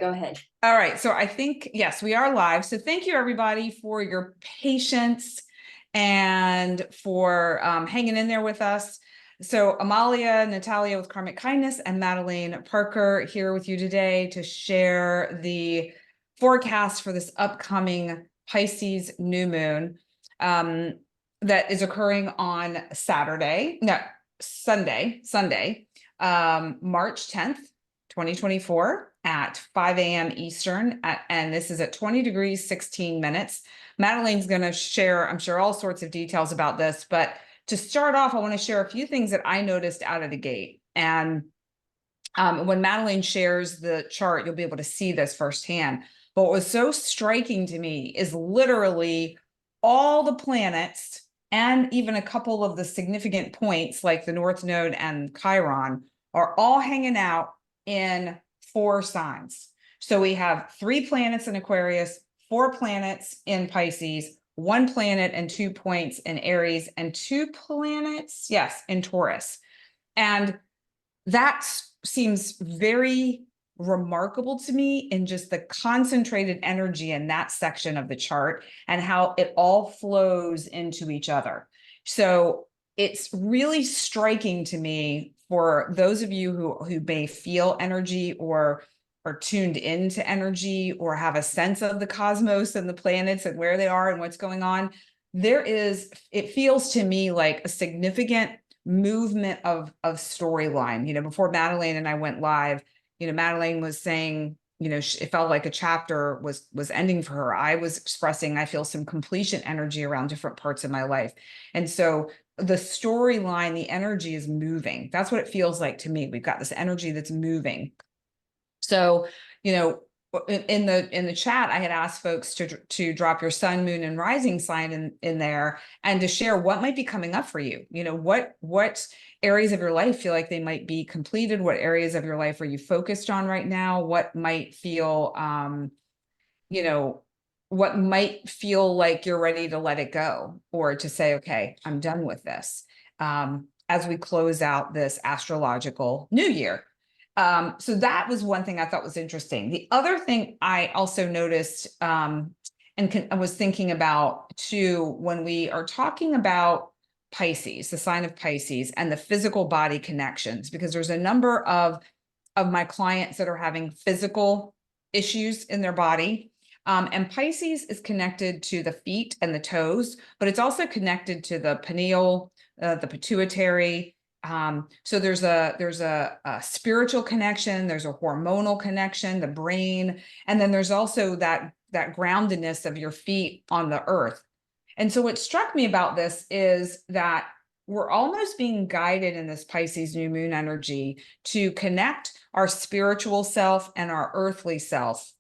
go ahead. All right. So I think, yes, we are live. So thank you everybody for your patience and for hanging in there with us. So Amalia, Natalia with Karmic Kindness, and Madeleine Parker here with you today to share the forecast for this upcoming Pisces new moon that is occurring on Sunday, March 10th, 2024 at 5 a.m. Eastern, and this is at 20 degrees, 16 minutes. Madeleine's going to share, I'm sure, all sorts of details about this, but to start off, I want to share a few things that I noticed out of the gate. And when Madeleine shares the chart, you'll be able to see this firsthand. But what was so striking to me is literally all the planets and even a couple of the significant points like the North Node and Chiron are all hanging out in 4 signs. So we have 3 planets in Aquarius, 4 planets in Pisces, 1 planet and 2 points in Aries, and 2 planets, yes, in Taurus. And that seems very remarkable to me in just the concentrated energy in that section of the chart and how it all flows into each other. So it's really striking to me for those of you who may feel energy or are tuned into energy or have a sense of the cosmos and the planets and where they are and what's going on. It feels to me like a significant movement of storyline. You know, before Madeleine and I went live, you know, Madeleine was saying, you know, it felt like a chapter was ending for her. I was expressing, I feel some completion energy around different parts of my life. And so the storyline, the energy is moving. That's what it feels like to me. We've got this energy that's moving. So, you know, in the chat, I had asked folks to drop your sun, moon, and rising sign in there and to share what might be coming up for you. You know, what areas of your life feel like they might be completed? What areas of your life are you focused on right now? What might feel, you know, what might feel like you're ready to let it go or to say, okay, I'm done with this, as we close out this astrological new year. So that was one thing I thought was interesting. The other thing I also noticed I was thinking about too, when we are talking about Pisces, the sign of Pisces, and the physical body connections, because there's a number of my clients that are having physical issues in their body. And Pisces is connected to the feet and the toes, but it's also connected to the pineal, the pituitary. So there's a spiritual connection, there's a hormonal connection, the brain, and then there's also that groundedness of your feet on the earth. And so what struck me about this is that we're almost being guided in this Pisces new moon energy to connect our spiritual self and our earthly self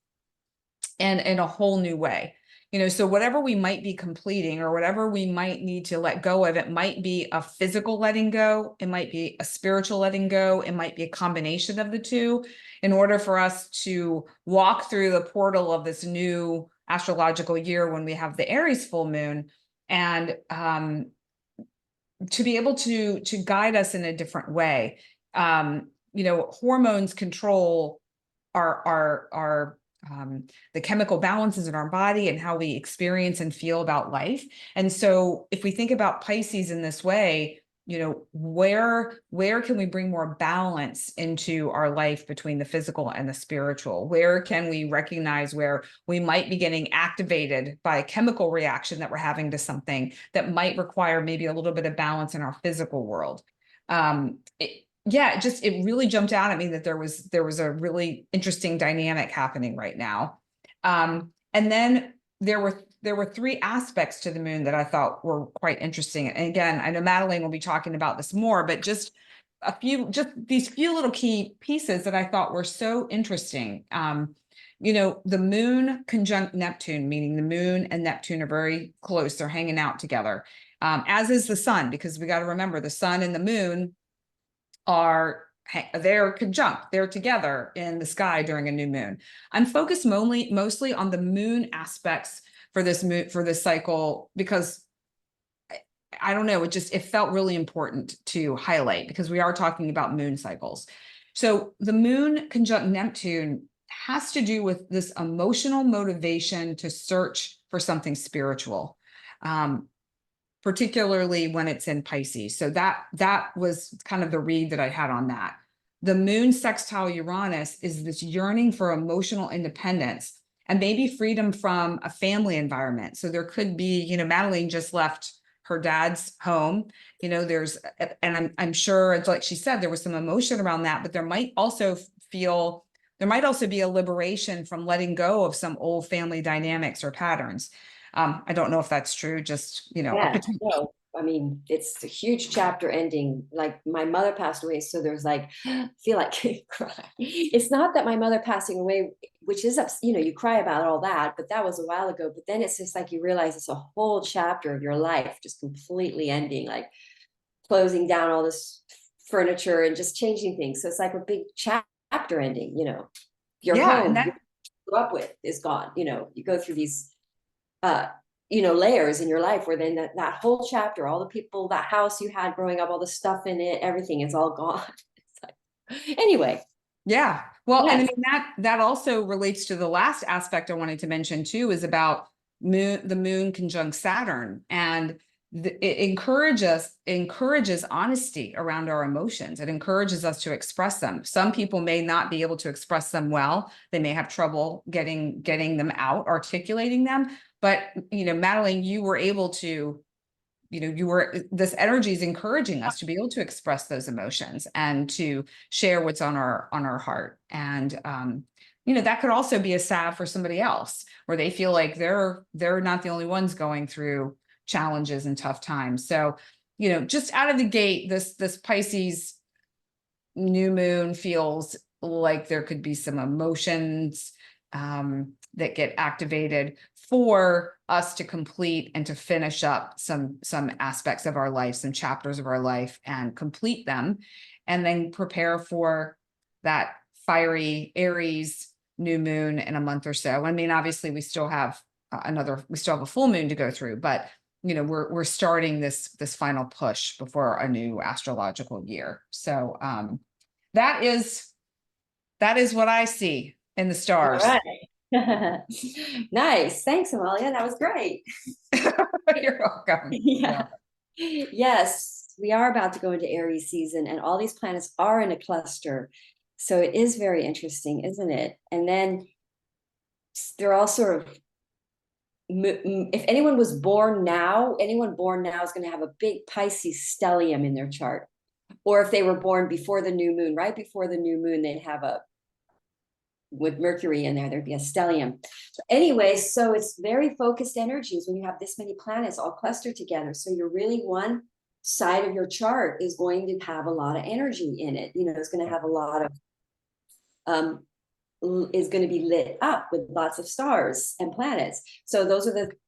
and in a whole new way. You know, so whatever we might be completing or whatever we might need to let go of, it might be a physical letting go, it might be a spiritual letting go, it might be a combination of the two in order for us to walk through the portal of this new astrological year when we have the Aries full moon and to be able to guide us in a different way. You know, hormones control our the chemical balances in our body and how we experience and feel about life. And so if we think about Pisces in this way, you know, where can we bring more balance into our life between the physical and the spiritual? Where can we recognize where we might be getting activated by a chemical reaction that we're having to something that might require maybe a little bit of balance in our physical world? It really jumped out at me that there was a really interesting dynamic happening right now. And then there were 3 aspects to the moon that I thought were quite interesting. And again, I know Madeleine will be talking about this more, but just these few little key pieces that I thought were so interesting. You know, the moon conjunct Neptune, meaning the moon and Neptune are very close. They're hanging out together, as is the sun, because we got to remember the sun and the moon they're conjunct, they're together in the sky during a new moon. I'm focused mostly on the moon aspects for this cycle because I don't know, it felt really important to highlight because we are talking about moon cycles. So the moon conjunct Neptune has to do with this emotional motivation to search for something spiritual, particularly when it's in Pisces. So that was kind of the read that I had on that. The moon sextile Uranus is this yearning for emotional independence and maybe freedom from a family environment. So there could be, you know, Madeline just left her dad's home. You know, there's, and I'm sure it's like she said, there was some emotion around that, but there might also be a liberation from letting go of some old family dynamics or patterns. I don't know if that's true, just, you know, a Yeah, potential. no, I mean, it's a huge chapter ending. Like my mother passed away, so there's like, I feel like cry. It's not that my mother passing away, which is, you know, you cry about all that, but that was a while ago. But then it's just like you realize it's a whole chapter of your life just completely ending, like closing down all this furniture and just changing things. So it's like a big chapter ending, you know, your Yeah, and home you that grew up with is gone. You know, you go through these uh you know, layers in your life where then that whole chapter, all the people, that house you had growing up, all the stuff in it, everything is all gone. It's like, anyway, Yeah. Well, and I yes. mean that also relates to the last aspect I wanted to mention too, is about the moon conjunct Saturn, and it encourages honesty around our emotions. It encourages us to express them. Some people may not be able to express them well. They may have trouble getting them out, articulating them. But, you know, Madeline, you were able to, you know, this energy is encouraging us to be able to express those emotions and to share what's on our heart. And you know, that could also be a salve for somebody else, where they feel like they're not the only ones going through challenges and tough times. So, you know, just out of the gate, this Pisces new moon feels like there could be some emotions that get activated for us to complete and to finish up some aspects of our life, some chapters of our life, and complete them, and then prepare for that fiery Aries new moon in a month or so. I mean, obviously, we still have a full moon to go through, but you know, we're starting this final push before a new astrological year. So that is what I see in the All stars. right. Nice. Thanks, Amalia. That was great. You're welcome. You're Yeah. welcome. Yes, we are about to go into Aries season, and all these planets are in a cluster. So it is very interesting, isn't it? And then they're all sort of, if anyone was born now, anyone born now is going to have a big Pisces stellium in their chart. Or if they were born before the new moon, right before the new moon, they'd have a, with Mercury in there, there'd be a stellium. Anyway, so it's very focused energies when you have this many planets all clustered together. So you're really, one side of your chart is going to have a lot of energy in it. You know, it's going to have a lot of, is going to be lit up with lots of stars and planets. So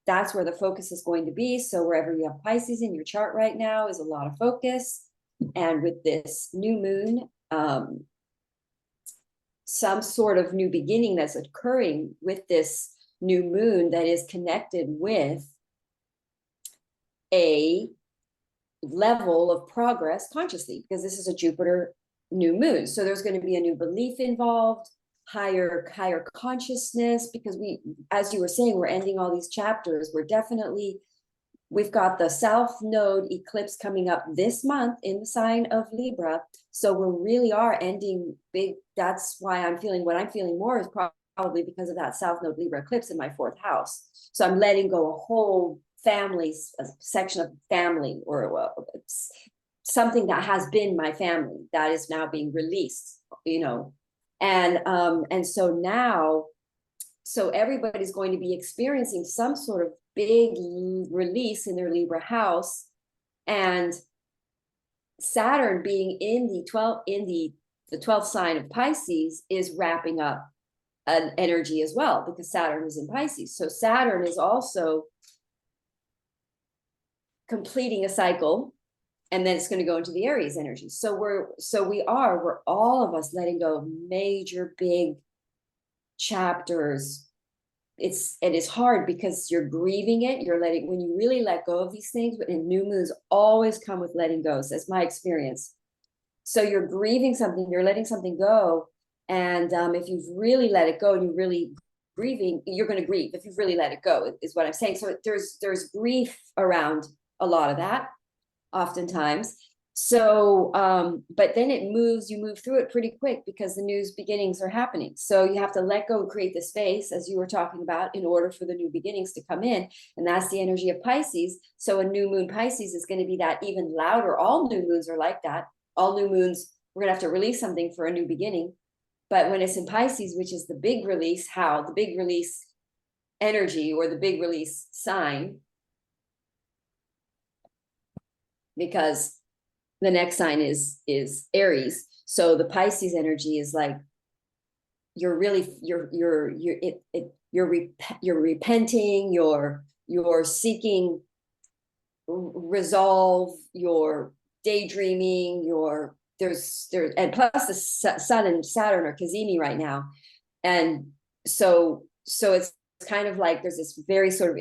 that's where the focus is going to be. So wherever you have Pisces in your chart right now is a lot of focus. And with this new moon, some sort of new beginning that's occurring with this new moon that is connected with a level of progress consciously, because this is a Jupiter new moon. So there's going to be a new belief involved, higher consciousness, because we, as you were saying, we're ending all these chapters. We've got the South Node eclipse coming up this month in the sign of Libra. So we really are ending big. That's why I'm feeling what I'm feeling more is probably because of that South Node Libra eclipse in my fourth house. So I'm letting go a whole family, a section of family, or something that has been my family that is now being released, you know. And so now, so everybody's going to be experiencing some sort of big release in their Libra house, and Saturn being in the 12th sign of Pisces is wrapping up an energy as well, because Saturn is in Pisces. So Saturn is also completing a cycle, and then it's going to go into the Aries energy. So we're all of us letting go of major big chapters. It is hard because you're grieving it. When you really let go of these things, and new moons always come with letting go. So that's my experience. So you're grieving something, you're letting something go, And if you've really let it go and you're really grieving, you're going to grieve if you've really let it go, is what I'm saying. So there's grief around a lot of that, oftentimes. So, but then you move through it pretty quick because the new beginnings are happening. So you have to let go and create the space, as you were talking about, in order for the new beginnings to come in. And that's the energy of Pisces. So a new moon Pisces is going to be that even louder. All new moons are like that. All new moons, we're going to have to release something for a new beginning. But when it's in Pisces, which is the big release, the big release energy or the big release sign, because the next sign is Aries. So the Pisces energy is like, you're really, you're repenting, you're seeking resolve, you're daydreaming, and plus the Sun and Saturn are cazimi right now. And so it's kind of like there's this very sort of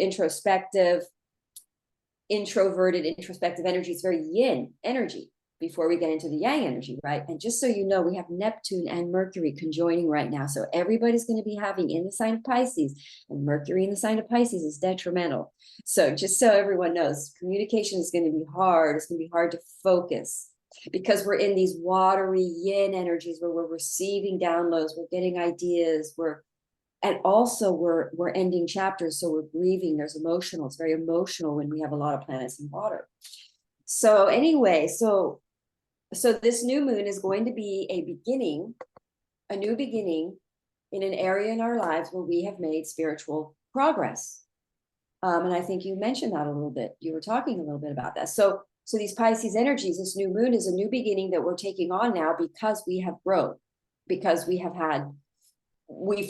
introverted, introspective energy. It's very yin energy before we get into the yang energy, right? And just so you know, we have Neptune and Mercury conjoining right now. So everybody's going to be having in the sign of Pisces, and Mercury in the sign of Pisces is detrimental. So just so everyone knows, communication is going to be hard. It's going to be hard to focus because we're in these watery yin energies where we're receiving downloads, we're getting ideas, and also we're ending chapters, so we're grieving. There's emotional. It's very emotional when we have a lot of planets in water. So anyway, so this new moon is going to be a new beginning in an area in our lives where we have made spiritual progress. And I think you mentioned that a little bit. You were talking a little bit about that. So these Pisces energies, this new moon is a new beginning that we're taking on now because we have grown, because we've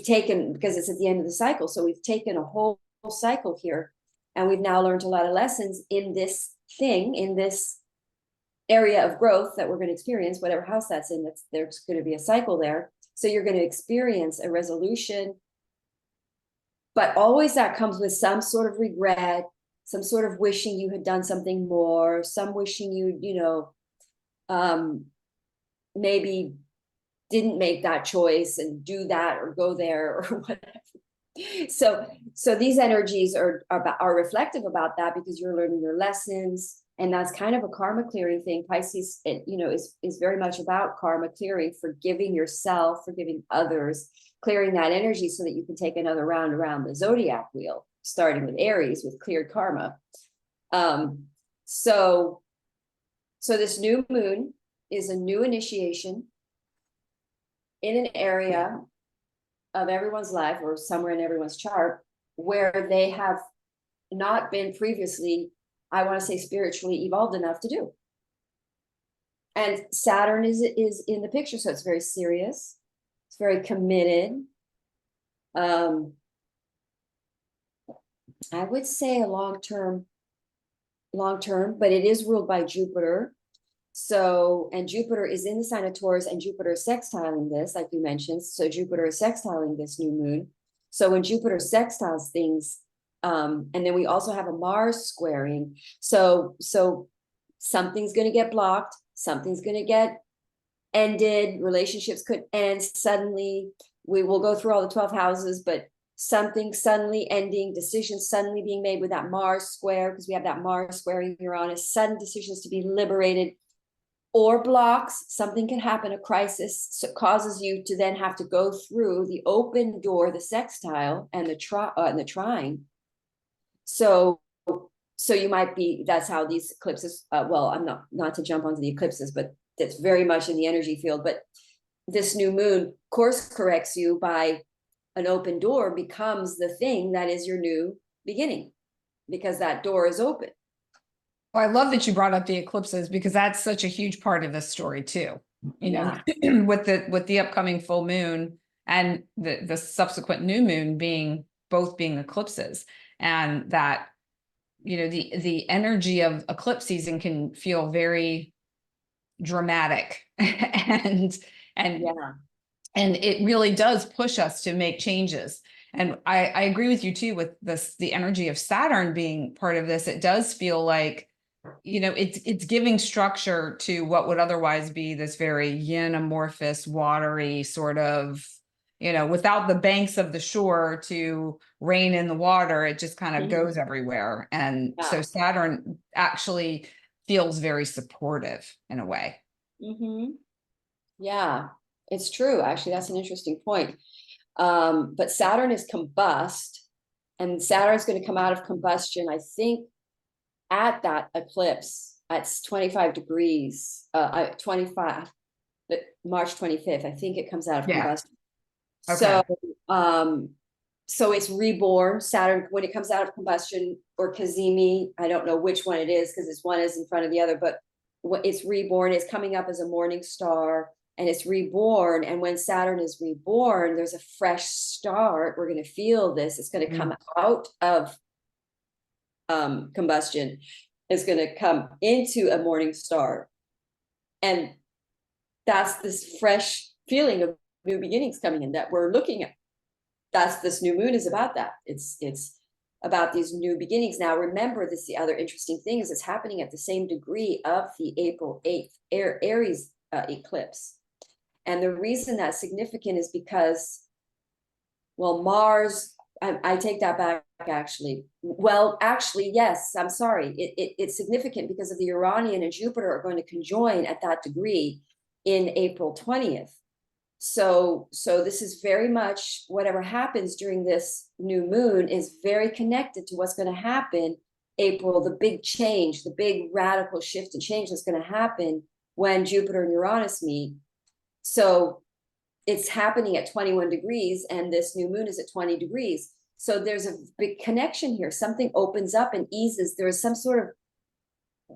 taken, because it's at the end of the cycle. So we've taken a whole cycle here, and we've now learned a lot of lessons in this area of growth that we're going to experience, whatever house that's in. There's going to be a cycle there. So you're going to experience a resolution, but always that comes with some sort of regret, some sort of wishing you had done something more, some wishing maybe didn't make that choice and do that or go there or whatever. So these energies are reflective about that, because you're learning your lessons, and that's kind of a karma clearing thing. Pisces, is very much about karma clearing, forgiving yourself, forgiving others, clearing that energy so that you can take another round around the zodiac wheel, starting with Aries with cleared karma. So this new moon is a new initiation in an area of everyone's life, or somewhere in everyone's chart, where they have not been previously, I want to say, spiritually evolved enough to do. And Saturn is in the picture, so it's very serious. It's very committed. I would say a long-term, but it is ruled by Jupiter. So, and Jupiter is in the sign of Taurus, and Jupiter is sextiling this, like you mentioned. So Jupiter is sextiling this new moon. So when Jupiter sextiles things, and then we also have a Mars squaring. So something's going to get blocked. Something's going to get ended. Relationships could end suddenly. We will go through all the 12 houses, but something suddenly ending, decisions suddenly being made with that Mars square, because we have that Mars squaring Uranus, sudden decisions to be liberated, or blocks. Something can happen, a crisis, so it causes you to then have to go through the open door, the sextile, and the trine. So you might be, that's how these eclipses, well, I'm not to jump onto the eclipses, but that's very much in the energy field. But this new moon course corrects you by an open door becomes the thing that is your new beginning, because that door is open. Well, I love that you brought up the eclipses, because that's such a huge part of this story too. With the upcoming full moon and the subsequent new moon being eclipses, and that, the energy of eclipse season can feel very dramatic and it really does push us to make changes. And I agree with you too, with the energy of Saturn being part of this. It does feel like you know, it's giving structure to what would otherwise be this very yin amorphous, watery sort of, you know, without the banks of the shore to rein in the water, it just kind of goes everywhere. And so Yeah. Saturn actually feels very supportive in a way. Yeah, it's true. Actually, that's an interesting point. But Saturn is combust, and Saturn's going to come out of combustion, I think, at that eclipse at 25 degrees, 25, March 25th. I think it comes out of Yeah. combustion. Okay. So it's reborn. Saturn, when it comes out of combustion, or Kazemi, I don't know which one it is because this one is in front of the other, but it's reborn. It's coming up as a morning star, and it's reborn. And when Saturn is reborn, there's a fresh start. We're going to feel this. It's going to come out of combustion. It's going to come into a morning star. And that's this fresh feeling of new beginnings coming in that we're looking at. That's this new moon is about that. It's about these new beginnings. Now, remember this, the other interesting thing is it's happening at the same degree of the April 8th Aries eclipse. And the reason that's significant is because, well, Mars, I take that back, actually. Well, actually, yes, I'm sorry. It's significant because of the Uranian and Jupiter are going to conjoin at that degree in April 20th. So this is very much whatever happens during this new moon is very connected to what's going to happen April, the big change, the big radical shift and change that's going to happen when Jupiter and Uranus meet. So it's happening at 21 degrees, and this new moon is at 20 degrees. So there's a big connection here. Something opens up and eases. There's some sort of,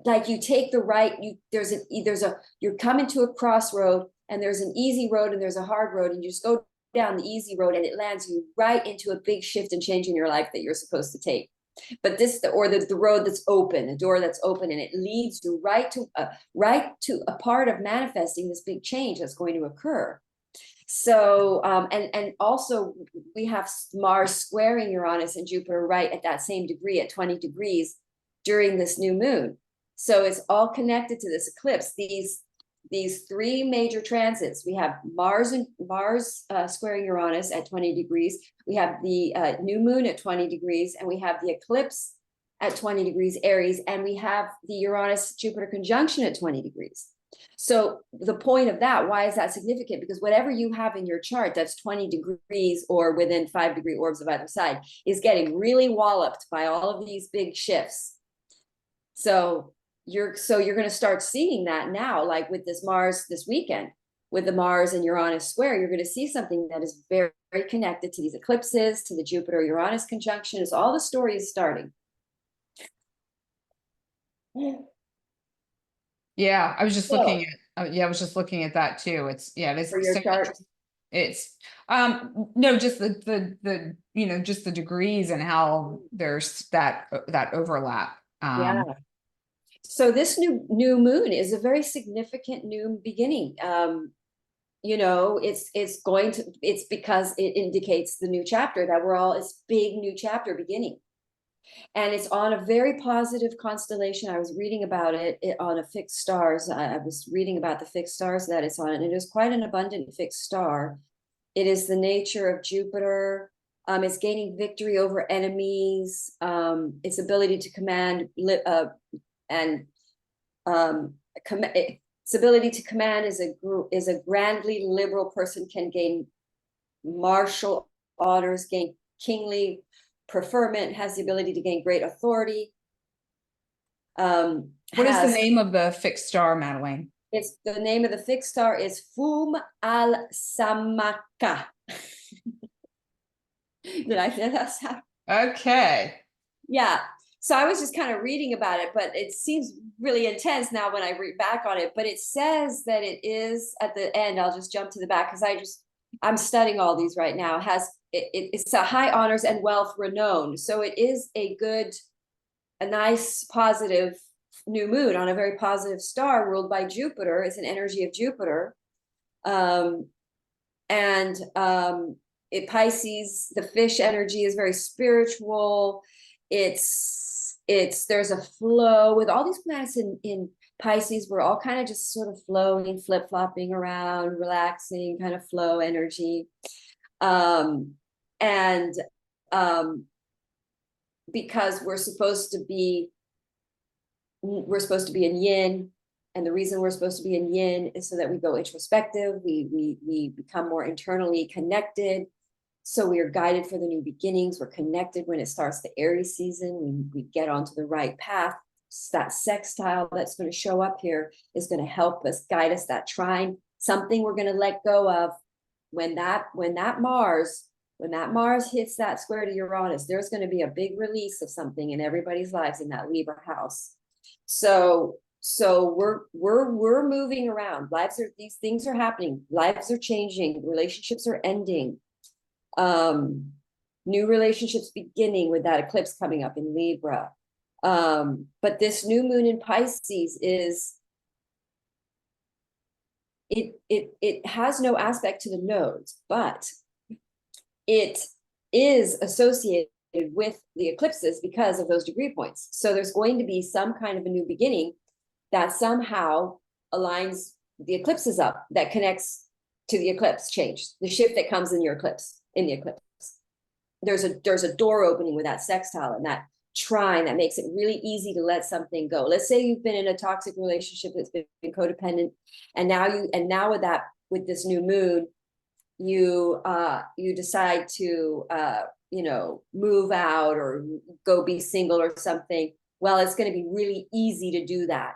like, you take the right, you're coming to a crossroad, and there's an easy road and there's a hard road, and you just go down the easy road and it lands you right into a big shift and change in your life that you're supposed to take. But the road that's open, a door that's open, and it leads you right to a part of manifesting this big change that's going to occur. So, and also we have Mars squaring Uranus and Jupiter right at that same degree at 20 degrees during this new moon. So it's all connected to this eclipse. These three major transits. We have Mars squaring Uranus at 20 degrees. We have the new moon at 20 degrees, and we have the eclipse at 20 degrees Aries, and we have the Uranus-Jupiter conjunction at 20 degrees. So the point of that, why is that significant? Because whatever you have in your chart that's 20 degrees or within 5-degree orbs of either side is getting really walloped by all of these big shifts. So you're going to start seeing that now, like with this Mars this weekend, with the Mars and Uranus square, you're going to see something that is very, very connected to these eclipses, to the Jupiter-Uranus conjunction. Is all the story is starting. Yeah, I was just looking at, I was just looking at that too. It's, yeah, it's For your chart. It's, no, just the, you know, just the degrees and how there's that overlap. Yeah. So this new moon is a very significant new beginning. You know, it's because it indicates the new chapter that it's big new chapter beginning. And it's on a very positive constellation. I was reading about it on a fixed stars. I was reading about the fixed stars that it's on, and it is quite an abundant fixed star. It is the nature of Jupiter. It's gaining victory over enemies. Its ability to command its ability to command is a grandly liberal person, can gain martial honors, gain kingly preferment, has the ability to gain great authority. What is the name of the fixed star, Madeline? It's the name of the fixed star is Fum al Samaka. Did I say that? Okay. Yeah. So I was just kind of reading about it, but it seems really intense now when I read back on it. But it says that it is at the end. I'll just jump to the back because I'm studying all these right now. It's a high honors and wealth renown. So it is a nice, positive new moon on a very positive star ruled by Jupiter. It's an energy of Jupiter. Pisces, the fish energy is very spiritual. It's there's a flow with all these planets in Pisces. We're all kind of just sort of flowing, flip-flopping around, relaxing, kind of flow energy. And because we're supposed to be in yin, and the reason we're supposed to be in yin is so that we go introspective, we become more internally connected. So we are guided for the new beginnings. We're connected when it starts the Aries season. We get onto the right path. That sextile that's going to show up here is going to help us, guide us. That trine, something we're going to let go of when that Mars hits that square to Uranus. There's going to be a big release of something in everybody's lives in that Libra house. So we're moving around. These things are happening. Lives are changing. Relationships are ending. New relationships beginning with that eclipse coming up in Libra. But this new moon in Pisces it has no aspect to the nodes, but it is associated with the eclipses because of those degree points. So there's going to be some kind of a new beginning that somehow aligns the eclipses up, that connects to the eclipse change, the shift that comes in the eclipse. There's a door opening with that sextile and that trine that makes it really easy to let something go. Let's say you've been in a toxic relationship that's been codependent, and now with this new moon, you decide to move out or go be single or something. Well, it's going to be really easy to do that.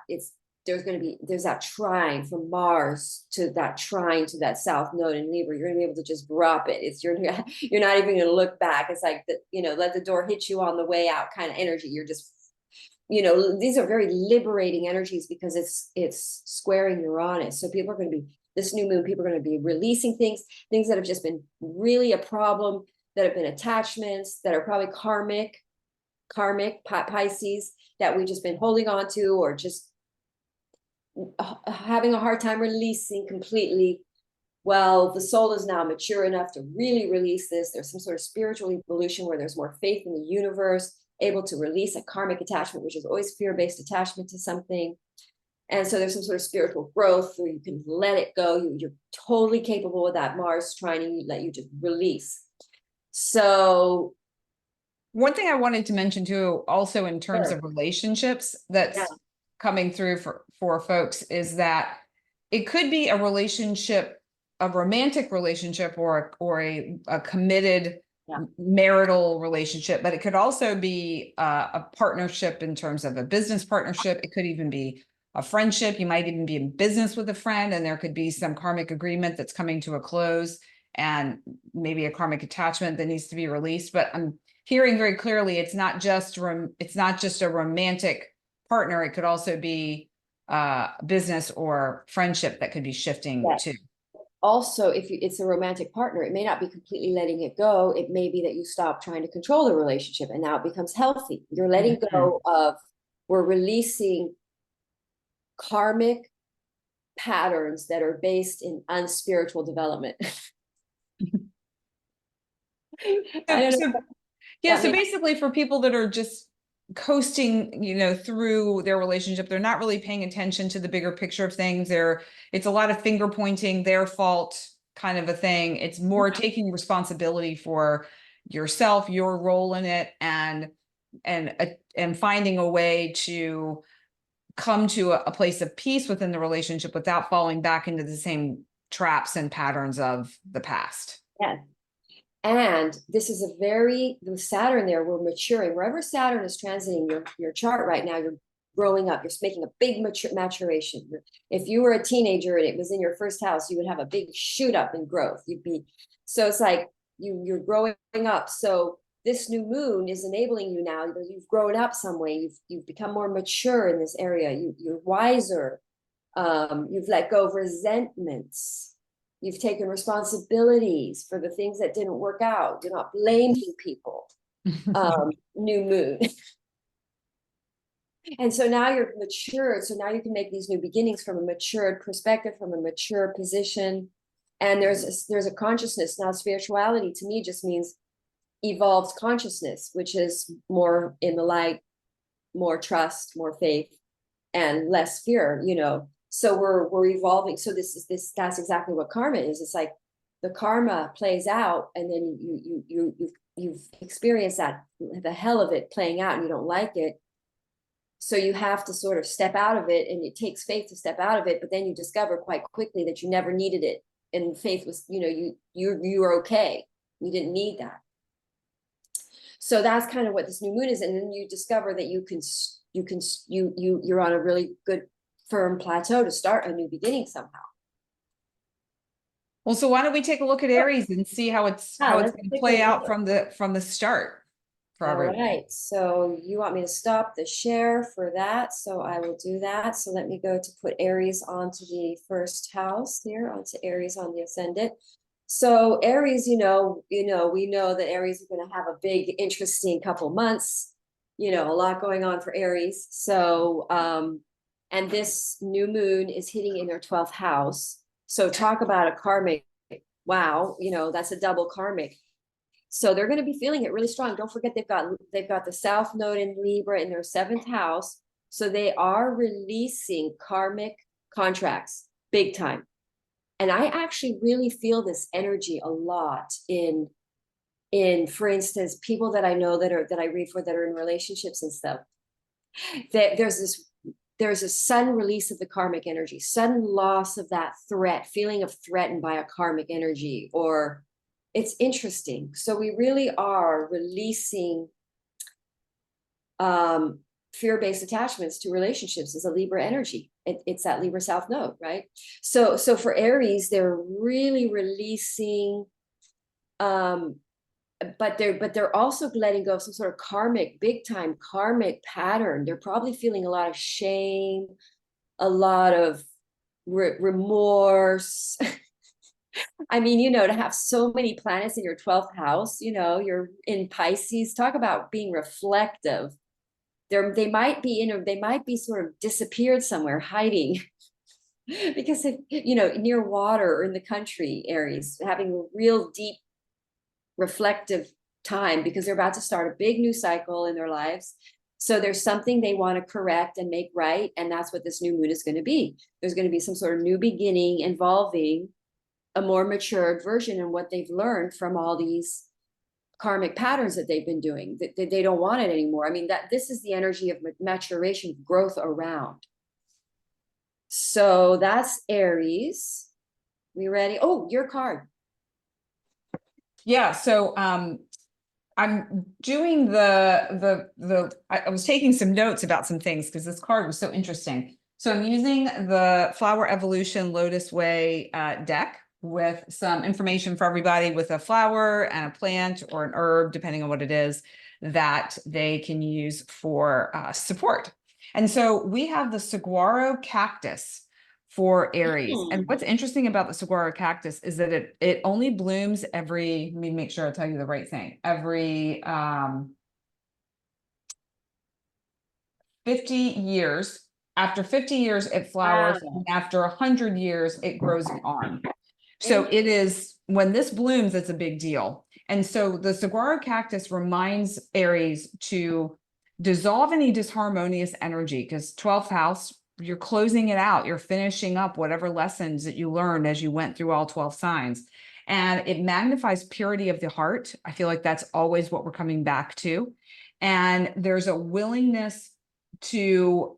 There's that trine from Mars to that trine to that south node in Libra. You're going to be able to just drop it. You're not even going to look back. It's like let the door hit you on the way out kind of energy. You're just, these are very liberating energies because it's squaring Uranus. So this new moon, people are going to be releasing things that have just been really a problem, that have been attachments, that are probably karmic Pisces, that we've just been holding on to, or just having a hard time releasing completely. Well, the soul is now mature enough to really release this. There's some sort of spiritual evolution where there's more faith in the universe, able to release a karmic attachment, which is always fear-based attachment to something. And so there's some sort of spiritual growth where you can let it go. You're totally capable of that Mars trying to let you just release. So one thing I wanted to mention too, also in terms of relationships that's coming through for folks, is that it could be a relationship, a romantic relationship, or a committed marital relationship, but it could also be a partnership in terms of a business partnership. It could even be a friendship. You might even be in business with a friend, and there could be some karmic agreement that's coming to a close, and maybe a karmic attachment that needs to be released. But I'm hearing very clearly it's not just a romantic partner. It could also be business or friendship that could be shifting too. Also, if it's a romantic partner, it may not be completely letting it go. It may be that you stop trying to control the relationship and now it becomes healthy. You're letting go of, we're releasing karmic patterns that are based in unspiritual development. So basically for people that are just coasting, through their relationship, they're not really paying attention to the bigger picture of things. It's a lot of finger pointing, their fault kind of a thing. It's more taking responsibility for yourself, your role in it, and finding a way to come to a place of peace within the relationship without falling back into the same traps and patterns of the past. Yeah. And this is the Saturn there, we're maturing. Wherever Saturn is transiting your chart right now, you're growing up, you're making a big maturation. If you were a teenager and it was in your first house, you would have a big shoot up in growth. So it's like you're growing up. So this new moon is enabling you now. You've grown up some way. You've become more mature in this area. You're wiser. You've let go of resentments. You've taken responsibilities for the things that didn't work out. Do not blame people. New moon. And so now you're matured. So now you can make these new beginnings from a matured perspective, from a mature position. And there's a consciousness. Now, spirituality to me just means evolved consciousness, which is more in the light more trust, more faith, and less fear, you know. So we're evolving. So that's exactly what karma is. It's like the karma plays out, and then you've experienced that, the hell of it playing out, and you don't like it. So you have to sort of step out of it, and it takes faith to step out of it, but then you discover quite quickly that you never needed it. And faith was, you know, you were okay. You didn't need that. So that's kind of what this new moon is. And then you discover that you're on a really good firm plateau to start a new beginning somehow. Well, so why don't we take a look at Aries and see how it's going to play out from the start for All everyone. right, so you want me to stop the share for that, so I will do that. So let me go to put Aries onto the first house here, onto Aries on the ascendant. So Aries, we know that Aries is going to have a big, interesting couple months, a lot going on for Aries. So, and this new moon is hitting in their 12th house. So talk about a karmic, wow, that's a double karmic. So they're going to be feeling it really strong. Don't forget they've got the South Node in Libra in their 7th house. So they are releasing karmic contracts big time. And I actually really feel this energy a lot in, for instance, people that I know that I read for that are in relationships and stuff. That there's a sudden release of the karmic energy, sudden loss of that feeling of threatened by a karmic energy, or it's interesting. So we really are releasing fear-based attachments to relationships as a Libra energy. It's that Libra South Node, right? So for Aries, they're really releasing, but they're also letting go of some sort of big time karmic pattern. They're probably feeling a lot of shame, a lot of remorse. I mean, to have so many planets in your 12th house, you're in Pisces, talk about being reflective. They might be sort of disappeared somewhere, hiding because near water or in the country, Aries, having a real deep reflective time because they're about to start a big new cycle in their lives. So there's something they want to correct and make right. And that's what this new moon is going to be. There's going to be some sort of new beginning involving a more matured version and what they've learned from all these karmic patterns that they've been doing, that they don't want it anymore. I mean, this is the energy of maturation, growth around. So that's Aries. We ready? Oh, your card. Yeah. So, I'm doing I was taking some notes about some things because this card was so interesting. So I'm using the Flower Evolution Lotus Way deck with some information for everybody with a flower and a plant or an herb, depending on what it is, that they can use for support. And so we have the saguaro cactus for Aries. And what's interesting about the saguaro cactus is that it only blooms every, let me make sure I tell you the right thing, every 50 years. After 50 years, it flowers. Wow. And after 100 years, it grows an arm. So it is, when this blooms, it's a big deal. And so the saguaro cactus reminds Aries to dissolve any disharmonious energy, because 12th house, you're closing it out. You're finishing up whatever lessons that you learned as you went through all 12 signs. And it magnifies purity of the heart. I feel like that's always what we're coming back to. And there's a willingness to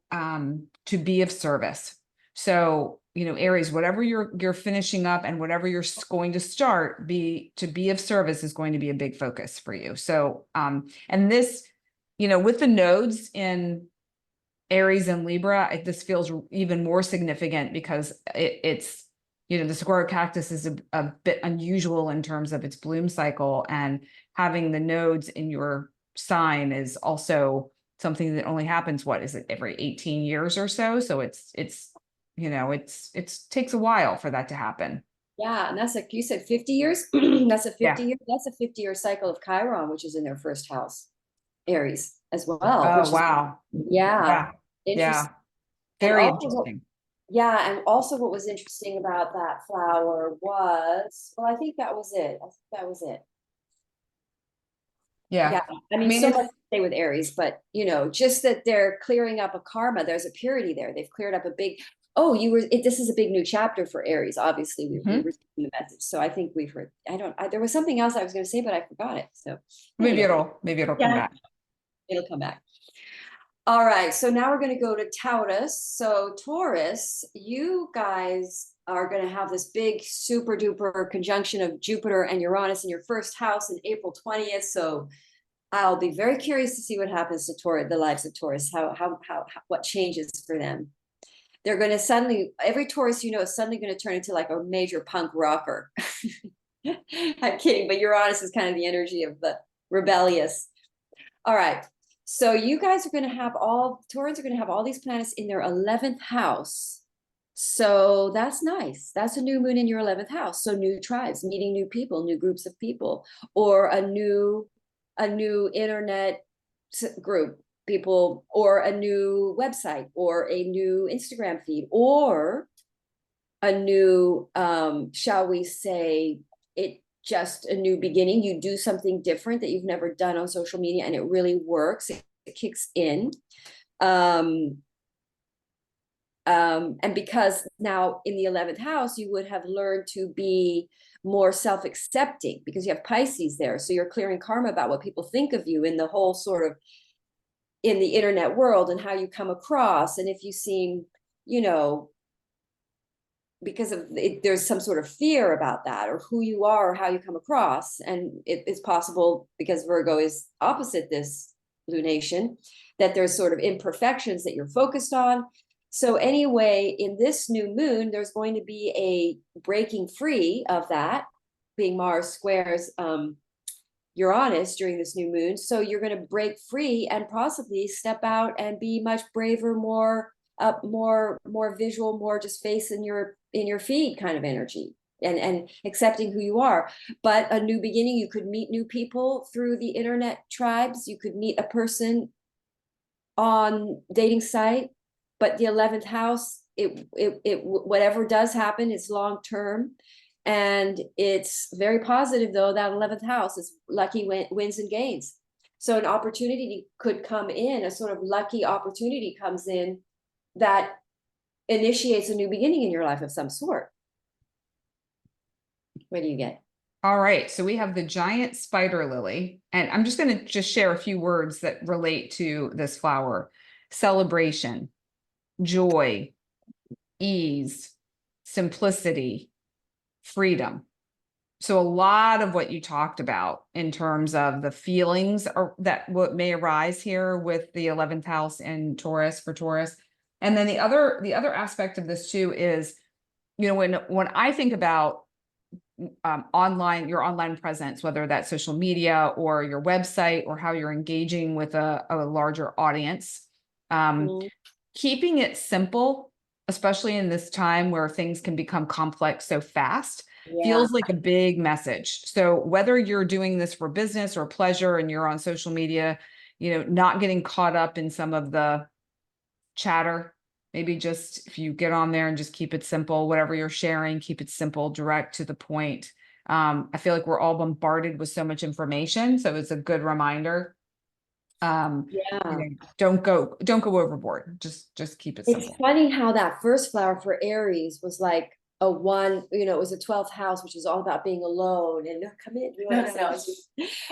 be of service. So, Aries, whatever you're finishing up and whatever you're going to start, to be of service is going to be a big focus for you. So, and this, with the nodes in Aries and Libra, this feels even more significant because it's, the saguaro cactus is a bit unusual in terms of its bloom cycle, and having the nodes in your sign is also something that only happens, what is it, every 18 years or so? So it's takes a while for that to happen. Yeah, and that's like you said, 50 years. That's a 50-year cycle of Chiron, which is in their first house, Aries as well. Oh, wow. Yeah. Yeah. And Very also interesting. and also what was interesting about that flower was, well, I think that was it. Yeah. I mean, so much stay with Aries, but you know, just that they're clearing up a karma. There's a purity there. They've cleared up a big, oh, this is a big new chapter for Aries. Obviously, we received the message. So I think we've heard, there was something else I was going to say, but I forgot it. So maybe it'll come back. It'll come back. All right, so now we're going to go to Taurus. So Taurus, you guys are going to have this big super duper conjunction of Jupiter and Uranus in your first house in April 20th. So I'll be very curious to see what happens to Taurus, the lives of Taurus, what changes for them. They're going to suddenly, every Taurus, you know, is suddenly going to turn into like a major punk rocker. I'm kidding, but Uranus is kind of the energy of the rebellious. All right. So you guys are going to have Taurans are going to have all these planets in their 11th house. So that's nice. That's a new moon in your 11th house. So new tribes, meeting new people, new groups of people, or a new internet group, people, or a new website, or a new Instagram feed, or a new, shall we say, just a new beginning. You do something different that you've never done on social media and it really works. It kicks in. And because now in the 11th house, you would have learned to be more self-accepting because you have Pisces there. So you're clearing karma about what people think of you in the whole sort of in the internet world and how you come across. And if you seem, you know, because of it, there's some sort of fear about that or who you are or how you come across. And it's possible because Virgo is opposite this lunation, that there's sort of imperfections that you're focused on. So anyway, in this new moon, there's going to be a breaking free of that, being Mars squares Uranus during this new moon. So you're going to break free and possibly step out and be much braver, more visual, more just face in your feed kind of energy and accepting who you are. But a new beginning, you could meet new people through the internet tribes. You could meet a person on dating site, but the 11th house, it whatever does happen is long term. And it's very positive though, that 11th house is lucky wins and gains. So an opportunity could come in, a sort of lucky opportunity comes in that initiates a new beginning in your life of some sort. What do you get? All right, so we have the giant spider lily, and I'm just going to share a few words that relate to this flower. Celebration, joy, ease, simplicity, freedom. So a lot of what you talked about in terms of the feelings that what may arise here with the 11th house in Taurus for Taurus. And then the other aspect of this too is, you know, when I think about your online presence, whether that's social media or your website or how you're engaging with a larger audience, keeping it simple, especially in this time where things can become complex so fast, feels like a big message. So whether you're doing this for business or pleasure and you're on social media, you know, not getting caught up in some of the chatter, maybe just if you get on there and just keep it simple, whatever you're sharing, keep it simple, direct to the point. I feel like we're all bombarded with so much information. So it's a good reminder. You know, don't go overboard. Just keep it simple. It's funny how that first flower for Aries was like a one, you know, it was a 12th house, which is all about being alone and come in. No.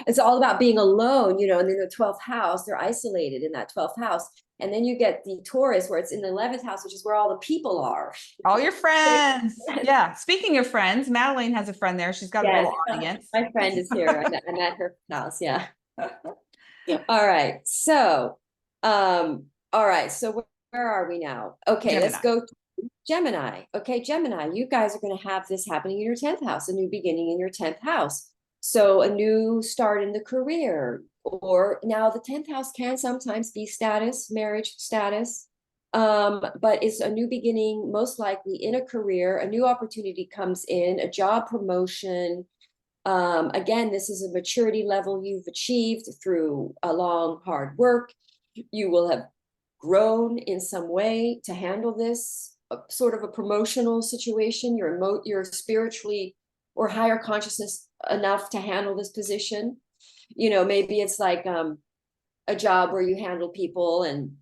It's all about being alone, you know, and then the 12th house, they're isolated in that 12th house. And then you get the Taurus where it's in the 11th house, which is where all the people are. All your friends. Yeah. Speaking of friends, Madeline has a friend there. She's got a little audience. My friend is here. I'm at her house. Yeah. All right. So, all right. So where are we now? Okay, Gemini. Let's go to Gemini. Okay, Gemini, you guys are going to have this happening in your 10th house, a new beginning in your 10th house. So a new start in the career, or now the 10th house can sometimes be status, marriage status, but it's a new beginning, most likely in a career. A new opportunity comes in, a job promotion. Again, this is a maturity level you've achieved through a long, hard work. You will have grown in some way to handle this sort of a promotional situation. You're spiritually or higher consciousness enough to handle this position. You know, maybe it's like a job where you handle people and,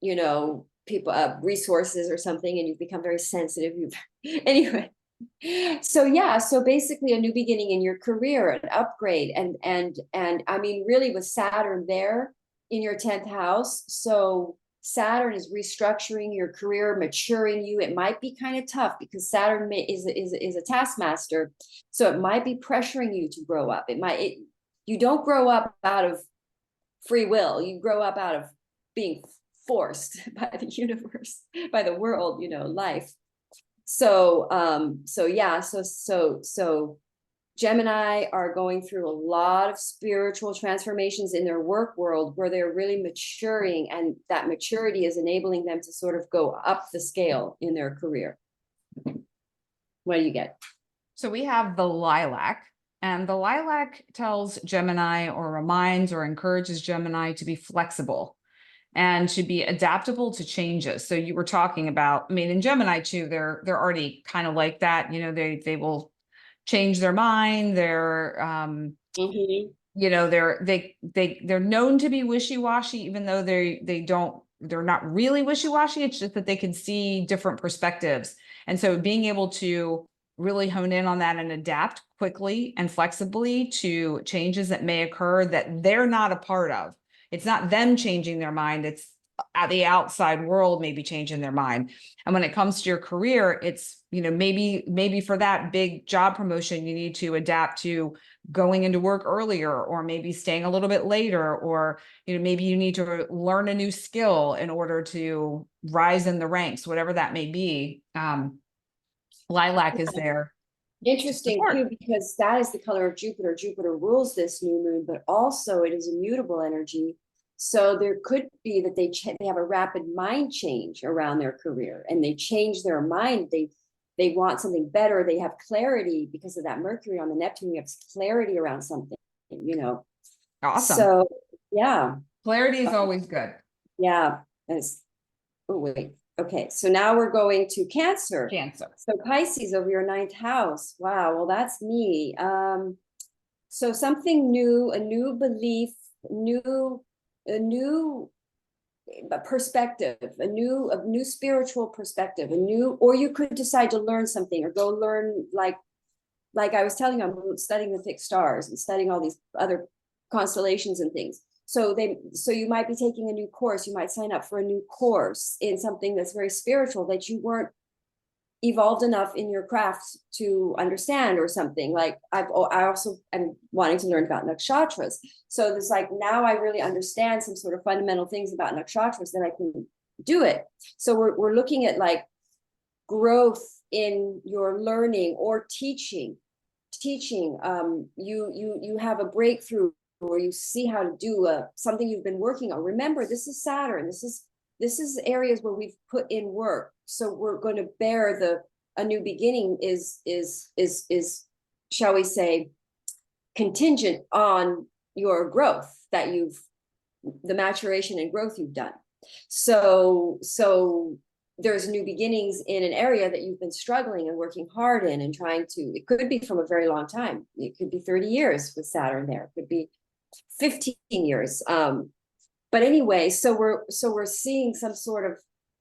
you know, people, resources or something, and you've become very sensitive. Anyway, so yeah, so basically a new beginning in your career, an upgrade, and I mean, really with Saturn there in your 10th house. So Saturn is restructuring your career, maturing you. It might be kind of tough because Saturn is a taskmaster, so it might be pressuring you to grow up. You don't grow up out of free will. You grow up out of being forced by the universe, by the world, you know, life. So yeah, so Gemini are going through a lot of spiritual transformations in their work world where they're really maturing, and that maturity is enabling them to sort of go up the scale in their career. What do you get? So we have the lilac, and the lilac tells Gemini, or reminds or encourages Gemini to be flexible and to be adaptable to changes. So you were talking about, I mean, in Gemini too, they're already kind of like that. You know, they will change their mind. They're you know, they're known to be wishy-washy, even though they're not really wishy-washy. It's just that they can see different perspectives. And so being able to really hone in on that and adapt quickly and flexibly to changes that may occur that they're not a part of. It's not them changing their mind, it's at the outside world maybe changing their mind. And when it comes to your career, it's, you know, maybe for that big job promotion, you need to adapt to going into work earlier, or maybe staying a little bit later, or, you know, maybe you need to learn a new skill in order to rise in the ranks, whatever that may be. Lilac is there. Interesting too, because that is the color of Jupiter. Jupiter rules this new moon, but also it is a mutable energy. So there could be that they have a rapid mind change around their career, and they change their mind. They want something better. They have clarity because of that Mercury on the Neptune. You have clarity around something, you know. Awesome. So yeah, clarity is always good. Yeah. Oh wait. Okay, so now we're going to Cancer. Cancer. So Pisces over your 9th house. Wow, well, that's me. So something new, a new belief, a new perspective, a new spiritual perspective, or you could decide to learn something or go learn, like I was telling you, I'm studying the fixed stars and studying all these other constellations and things. So you might be taking a new course. You might sign up for a new course in something that's very spiritual that you weren't evolved enough in your craft to understand, or something. Like I also am wanting to learn about nakshatras. So there's like, now I really understand some sort of fundamental things about nakshatras, that I can do it. So we're looking at like growth in your learning or teaching. You have a breakthrough, or you see how to do something you've been working on. Remember, this is Saturn. This is areas where we've put in work. So we're going to bear a new beginning is shall we say, contingent on your growth, the maturation and growth you've done. So there's new beginnings in an area that you've been struggling and working hard in and trying to, it could be from a very long time. It could be 30 years with Saturn there. It could be 15 years. But anyway, so we're seeing some sort of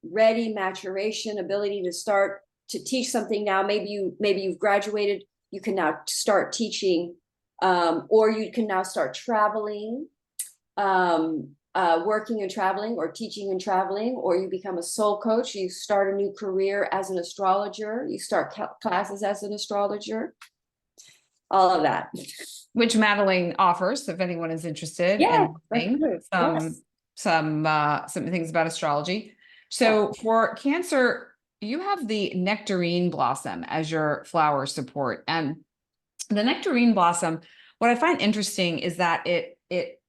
ready maturation, ability to start to teach something now. Maybe you've graduated, you can now start teaching, or you can now start traveling, working and traveling, or teaching and traveling, or you become a soul coach. You start a new career as an astrologer. You start classes as an astrologer. All of that, which Madeline offers if anyone is interested. Yeah, and some things about astrology. So for Cancer, you have the nectarine blossom as your flower support, and the nectarine blossom, what I find interesting is that it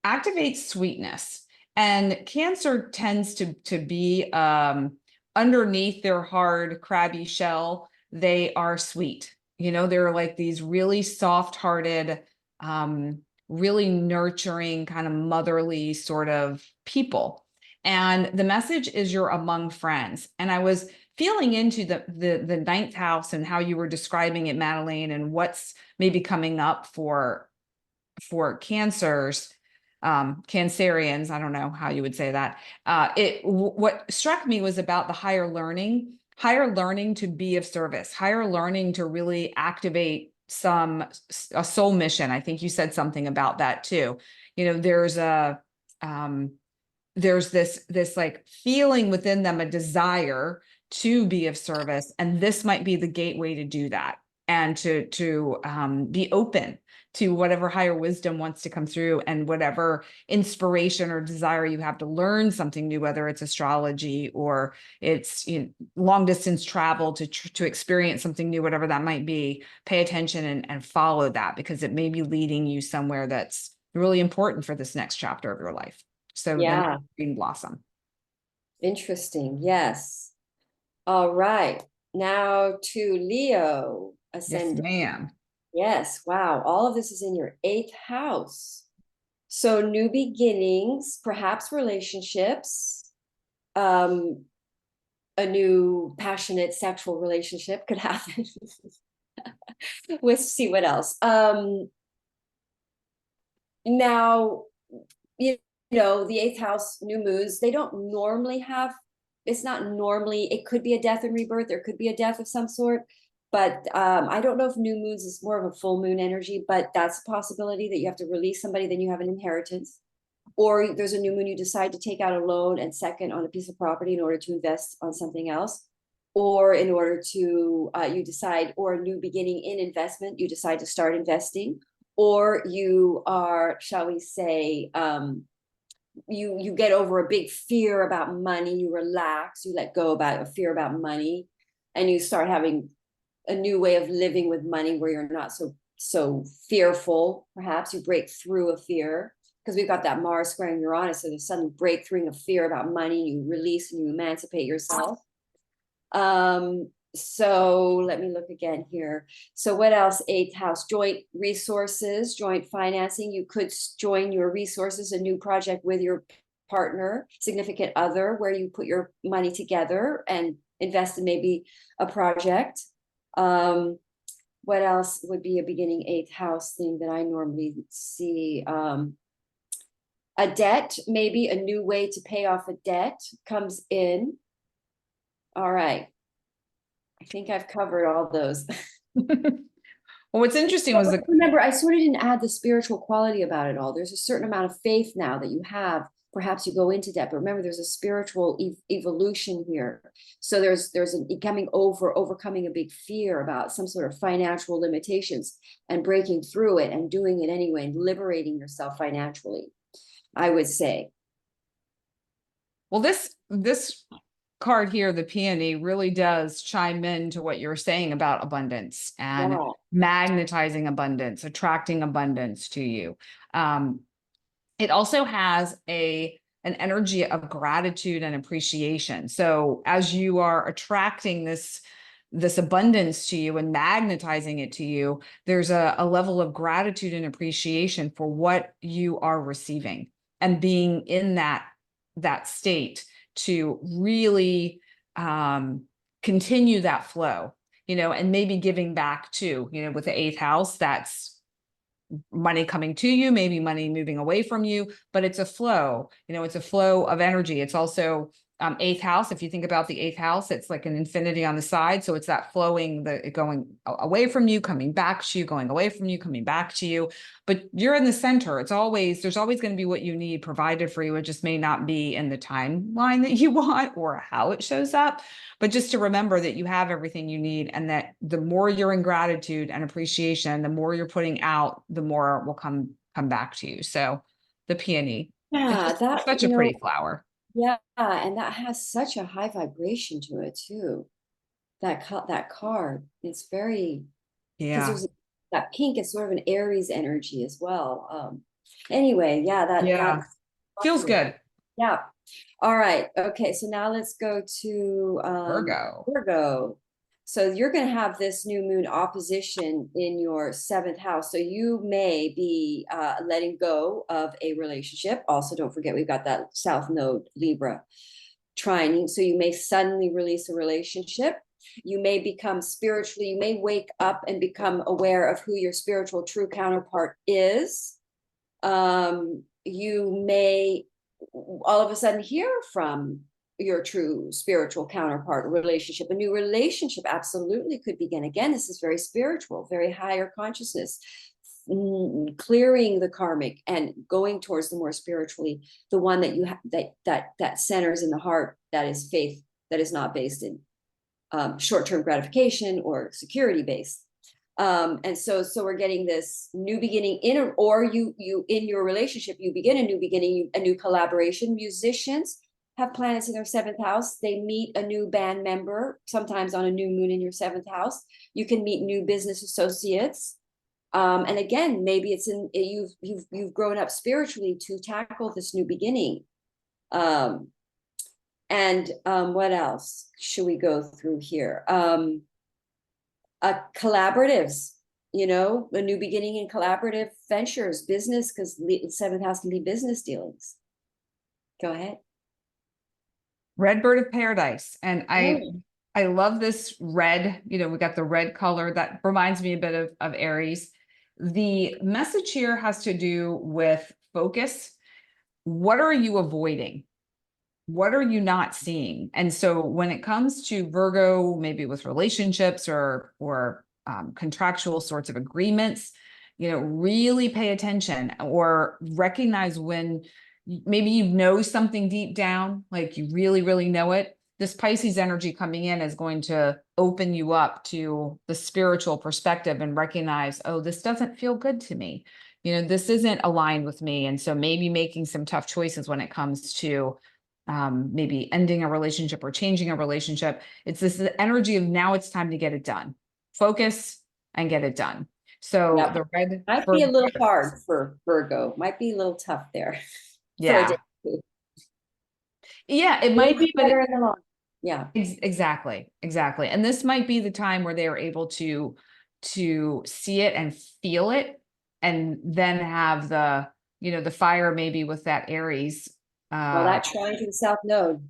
activates sweetness, and Cancer tends to be underneath their hard, crabby shell. They are sweet. You know, they're like these really soft-hearted, really nurturing, kind of motherly sort of people. And the message is you're among friends. And I was feeling into the 9th house and how you were describing it, Madeline, and what's maybe coming up for Cancers. Cancerians, I don't know how you would say that. What struck me was about the higher learning to be of service, higher learning to really activate a soul mission. I think you said something about that too. You know, there's this like feeling within them, a desire to be of service, and this might be the gateway to do that, and to be open to whatever higher wisdom wants to come through, and whatever inspiration or desire you have to learn something new, whether it's astrology or it's, you know, long distance travel to experience something new, whatever that might be. Pay attention and follow that, because it may be leading you somewhere that's really important for this next chapter of your life. So then Yeah, green blossom. interesting. Yes. All right. Now to Leo Yes, ascendant. ma'am. Yes. Wow. All of this is in your eighth house. So new beginnings, perhaps relationships, a new passionate sexual relationship could happen. Let's see what else. Now, you know, the eighth house, new moons, they don't normally have, it's not normally, it could be a death and rebirth, there could be a death of some sort. But I don't know if new moons is more of a full moon energy, but that's a possibility that you have to release somebody, then you have an inheritance. Or there's a new moon, you decide to take out a loan and second on a piece of property in order to invest on something else. Or in order to, you decide, or a new beginning in investment, you decide to start investing. Or you are, shall we say, you get over a big fear about money, you relax, you let go about a fear about money, and you start having a new way of living with money where you're not so fearful. Perhaps you break through a fear, because we've got that Mars squaring Uranus, so there's sudden breakthrough of fear about money, you release and you emancipate yourself. So let me look again here. So what else? Eighth house, joint resources, joint financing. You could join your resources, a new project with your partner, significant other, where you put your money together and invest in maybe a project. What else would be a beginning eighth house thing that I normally see? A debt, maybe a new way to pay off a debt comes in. All right. I think I've covered all those. Well, what's interesting was Remember, I sort of didn't add the spiritual quality about it all. There's a certain amount of faith now that you have. Perhaps you go into debt, but remember, there's a spiritual evolution here. So there's overcoming a big fear about some sort of financial limitations and breaking through it and doing it anyway and liberating yourself financially, I would say. well, this card here, the peony, really does chime into what you were saying about abundance and Yeah. magnetizing abundance, attracting abundance to you. It also has an energy of gratitude and appreciation. So as you are attracting this abundance to you and magnetizing it to you, there's a level of gratitude and appreciation for what you are receiving, and being in that state to really continue that flow, you know, and maybe giving back too, you know, with the eighth house, that's money coming to you, maybe money moving away from you, but it's a flow, you know, it's a flow of energy. It's also eighth house. If you think about the eighth house, it's like an infinity on the side. So it's that flowing, going away from you, coming back to you, going away from you, coming back to you. But you're in the center. There's always going to be what you need provided for you. It just may not be in the timeline that you want or how it shows up. But just to remember that you have everything you need, and that the more you're in gratitude and appreciation, the more you're putting out, the more will come back to you. So the peony, Yeah, it's that, such a pretty flower. yeah, and that has such a high vibration to it too. That card, it's very, because Yeah. there's that pink is sort of an Aries energy as well. Anyway, yeah, Yeah. that's Feels good. yeah. All right. Okay, so now let's go to Virgo. Virgo. So you're going to have this new moon opposition in your seventh house. So you may be letting go of a relationship. Also, don't forget, we've got that South Node Libra trining. So you may suddenly release a relationship. You may become spiritually, you may wake up and become aware of who your spiritual true counterpart is. you may all of a sudden hear from your true spiritual counterpart, relationship. A new relationship absolutely could begin. Again, this is very spiritual, very higher consciousness, clearing the karmic and going towards the more spiritually, the one that you that centers in the heart, that is faith, that is not based in short-term gratification or security based. And so we're getting this new beginning or you in your relationship, you begin a new beginning, a new collaboration. Musicians have planets in their 7th house. They meet a new band member, sometimes on a new moon in your 7th house. You can meet new business associates. And again, maybe it's you've grown up spiritually to tackle this new beginning. What else should we go through here? Collaboratives, a new beginning in collaborative ventures, business, because the 7th house can be business dealings. Go ahead. Red bird of paradise. And I love this red, we got the red color that reminds me a bit of Aries. The message here has to do with focus. What are you avoiding? What are you not seeing? And so when it comes to Virgo, maybe with relationships or contractual sorts of agreements, really pay attention or recognize when maybe you know something deep down, like you really, really know it. This Pisces energy coming in is going to open you up to the spiritual perspective and recognize, oh, this doesn't feel good to me. This isn't aligned with me. And so maybe making some tough choices when it comes to maybe ending a relationship or changing a relationship. It's this energy of now it's time to get it done. Focus and get it done. So the red might be a little hard for Virgo. Might be a little tough there. Yeah. Yeah, it might be, but yeah, exactly. And this might be the time where they are able to see it and feel it, and then have the fire maybe with that Aries. Well, that trine to the South Node,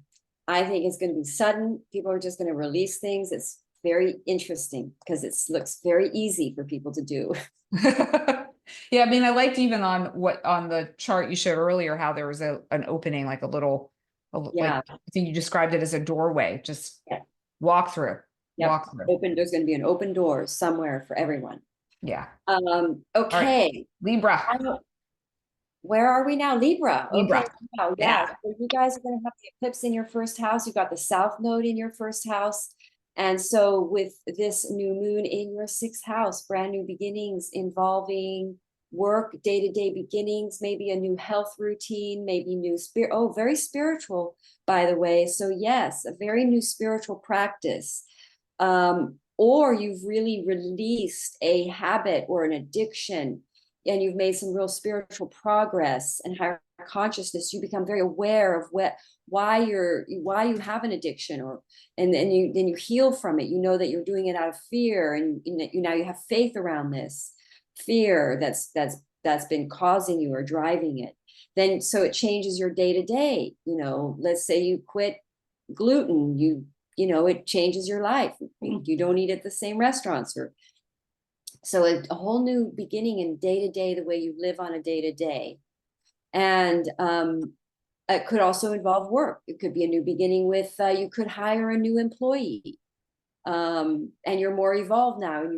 I think is going to be sudden. People are just going to release things. It's very interesting because it looks very easy for people to do. Yeah, I mean, I liked even on the chart you showed earlier how there was an opening, like a little, like I think you described it as a doorway. Just walk through. Yep. Walk through. There's going to be an open door somewhere for everyone. Yeah. Okay. Right. Libra. Where are we now? Libra. Libra. Okay. Wow. Yeah. So you guys are going to have the eclipse in your 1st house. You've got the South Node in your 1st house. And so with this new moon in your 6th house, brand new beginnings involving work, day-to-day beginnings, maybe a new health routine, maybe new spirit. Oh, very spiritual, by the way. So yes, a very new spiritual practice. Or you've really released a habit or an addiction, and you've made some real spiritual progress and higher consciousness. You become very aware of why you have an addiction, and then you heal from it. You know that you're doing it out of fear, and now you have faith around this fear that's been causing you or driving it. Then so it changes your day-to-day. Let's say you quit gluten, it changes your life. You don't eat at the same restaurants, or so a whole new beginning in day-to-day, the way you live on a day-to-day. And it could also involve work. It could be a new beginning with you could hire a new employee, and you're more evolved now, and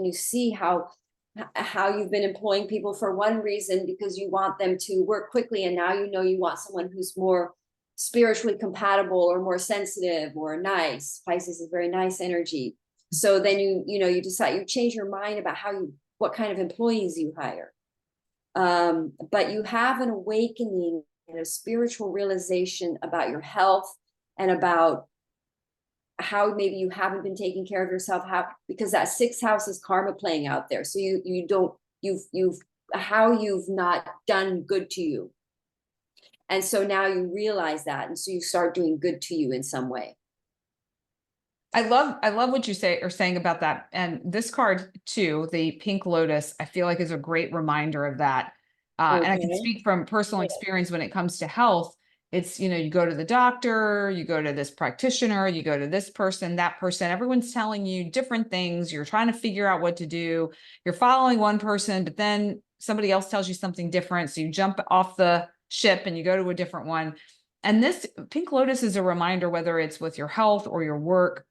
you see how you've been employing people for one reason, because you want them to work quickly, and now you want someone who's more spiritually compatible or more sensitive or nice. Pisces is very nice energy. So then you decide, you change your mind about what kind of employees you hire. But you have an awakening and a spiritual realization about your health and about how maybe you haven't been taking care of yourself, because that 6th house is karma playing out there. So you've not done good to you. And so now you realize that. And so you start doing good to you in some way. I love what you are saying about that. And this card too, the pink lotus, I feel like is a great reminder of that. And I can speak from personal experience when it comes to health. It's, you go to the doctor, you go to this practitioner, you go to this person, that person, everyone's telling you different things. You're trying to figure out what to do. You're following one person, but then somebody else tells you something different. So you jump off the ship and you go to a different one. And this pink lotus is a reminder, whether it's with your health or your work,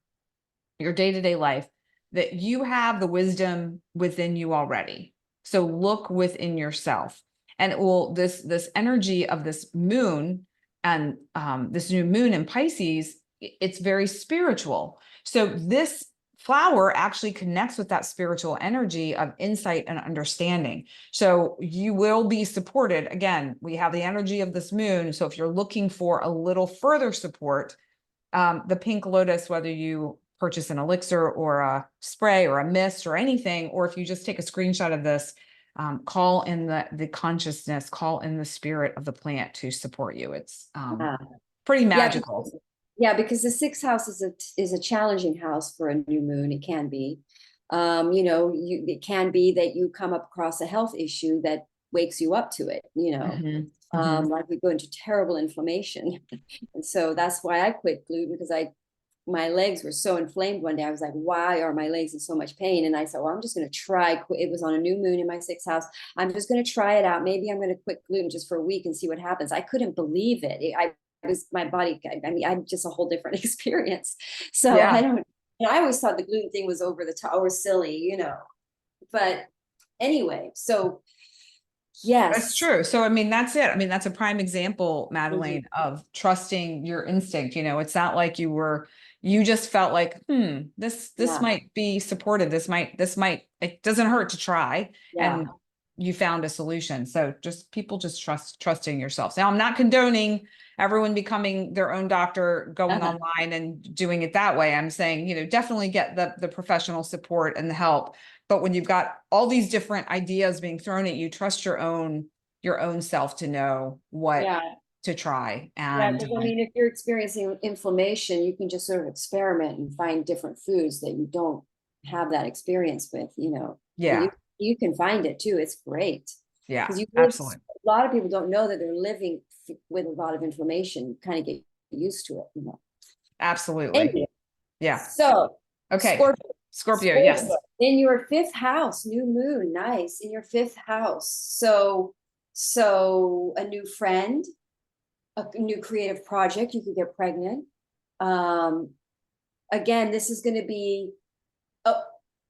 your day-to-day life, that you have the wisdom within you already. So look within yourself, and it will, this energy of this moon and this new moon in Pisces, it's very spiritual. So this flower actually connects with that spiritual energy of insight and understanding. So you will be supported. Again, we have the energy of this moon. So if you're looking for a little further support, the pink lotus, whether you purchase an elixir or a spray or a mist or anything, or if you just take a screenshot of this, call in the consciousness, call in the spirit of the plant to support you. It's pretty magical. Because the sixth house is a challenging house for a new moon. It can be, it can be that you come across a health issue that wakes you up to it, like we go into terrible inflammation. And so that's why I quit gluten, because my legs were so inflamed one day. I was like, why are my legs in so much pain? And I said, well, I'm just going to try. It was on a new moon in my sixth house. I'm just going to try it out. Maybe I'm going to quit gluten just for a week and see what happens. I couldn't believe it. My body, I'm just a whole different experience. So I always thought the gluten thing was over the top or silly, but anyway, so yes. That's true. So, that's it. That's a prime example, Madeline, of trusting your instinct. It's not like you just felt like, this might be supported. This might, it doesn't hurt to try. And you found a solution. So people trusting yourself. Now, I'm not condoning everyone becoming their own doctor, going online and doing it that way. I'm saying, definitely get the professional support and the help. But when you've got all these different ideas being thrown at you, trust your own self to know what to try. And if you're experiencing inflammation, you can just sort of experiment and find different foods that you don't have that experience with, you can find it too. It's great. Yeah, absolutely. A lot of people don't know that they're living with a lot of inflammation, kind of get used to it, Absolutely. Anyway, yeah. So, okay. Scorpio, yes. In your fifth house, new moon, nice. In your fifth house. So a new friend, a new creative project, you could get pregnant. Again, this is going to be,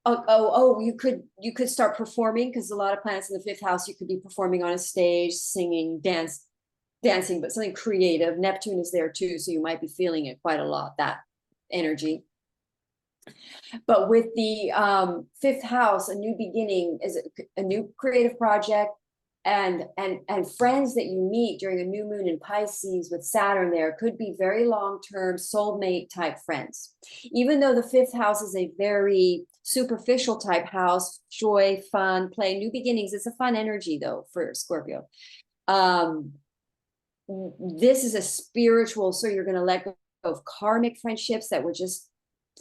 you could start performing, because a lot of planets in the fifth house, you could be performing on a stage, singing, dancing, but something creative. Neptune is there too, so you might be feeling it quite a lot, that energy. But with the fifth house, a new beginning is a new creative project, and friends that you meet during a new moon in Pisces with Saturn there could be very long-term soulmate type friends. Even though the fifth house is a very superficial type house, joy, fun, play, new beginnings, it's a fun energy though for Scorpio. This is a spiritual, so you're going to let go of karmic friendships that were just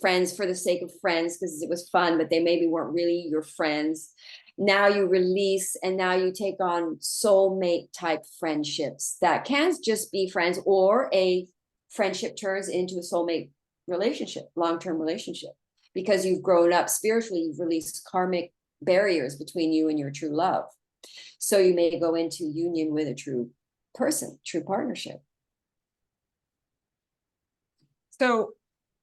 friends for the sake of friends because it was fun, but they maybe weren't really your friends. Now you release, and now you take on soulmate type friendships that can just be friends, or a friendship turns into a soulmate relationship, long-term relationship, because you've grown up spiritually. You've released karmic barriers between you and your true love. So you may go into union with a true person, true partnership. So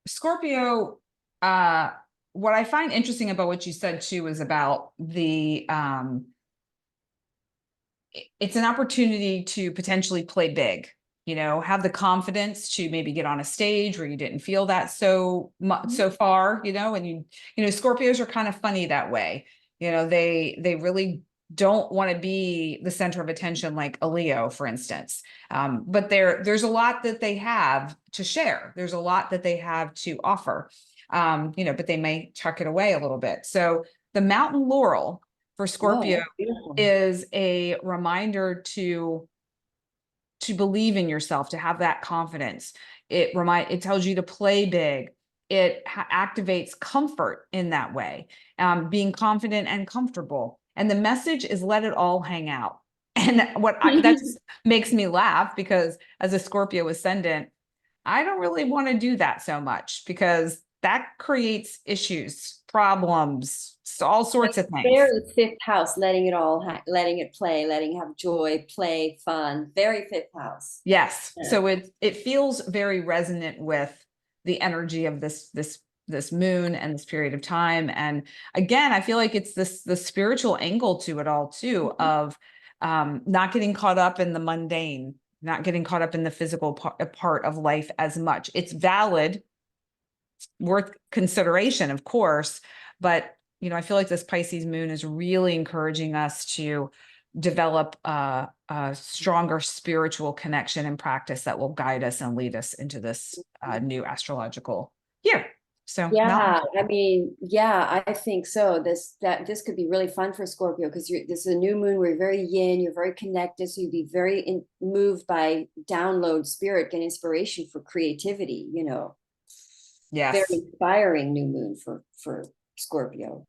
Scorpio, what I find interesting about what you said too is about the, it's an opportunity to potentially play big, have the confidence to maybe get on a stage where you didn't feel that so far, and Scorpios are kind of funny that way. They really don't want to be the center of attention like a Leo, for instance. But there's a lot that they have to share. There's a lot that they have to offer, but they may tuck it away a little bit. So the mountain laurel for Scorpio is a reminder to believe in yourself, to have that confidence. It tells you to play big. It activates comfort in that way, being confident and comfortable. And the message is let it all hang out. And that just makes me laugh, because as a Scorpio ascendant, I don't really want to do that so much, because that creates issues, problems, all sorts of things. Very fifth house, letting it all, letting it play, letting it have joy, play, fun. Very fifth house. Yes. Yeah. So it feels very resonant with the energy of this moon and this period of time. And again, I feel like it's the spiritual angle to it all too, of not getting caught up in the mundane, not getting caught up in the physical part of life as much. It's valid, worth consideration, of course, but I feel like this Pisces moon is really encouraging us to develop a stronger spiritual connection and practice that will guide us and lead us into this new astrological year. So yeah, I mean, yeah, I think so. This could be really fun for Scorpio, because this is a new moon where you're very yin, you're very connected, so you'd be very moved by download spirit and inspiration for creativity. yes. Very inspiring new moon for Scorpio.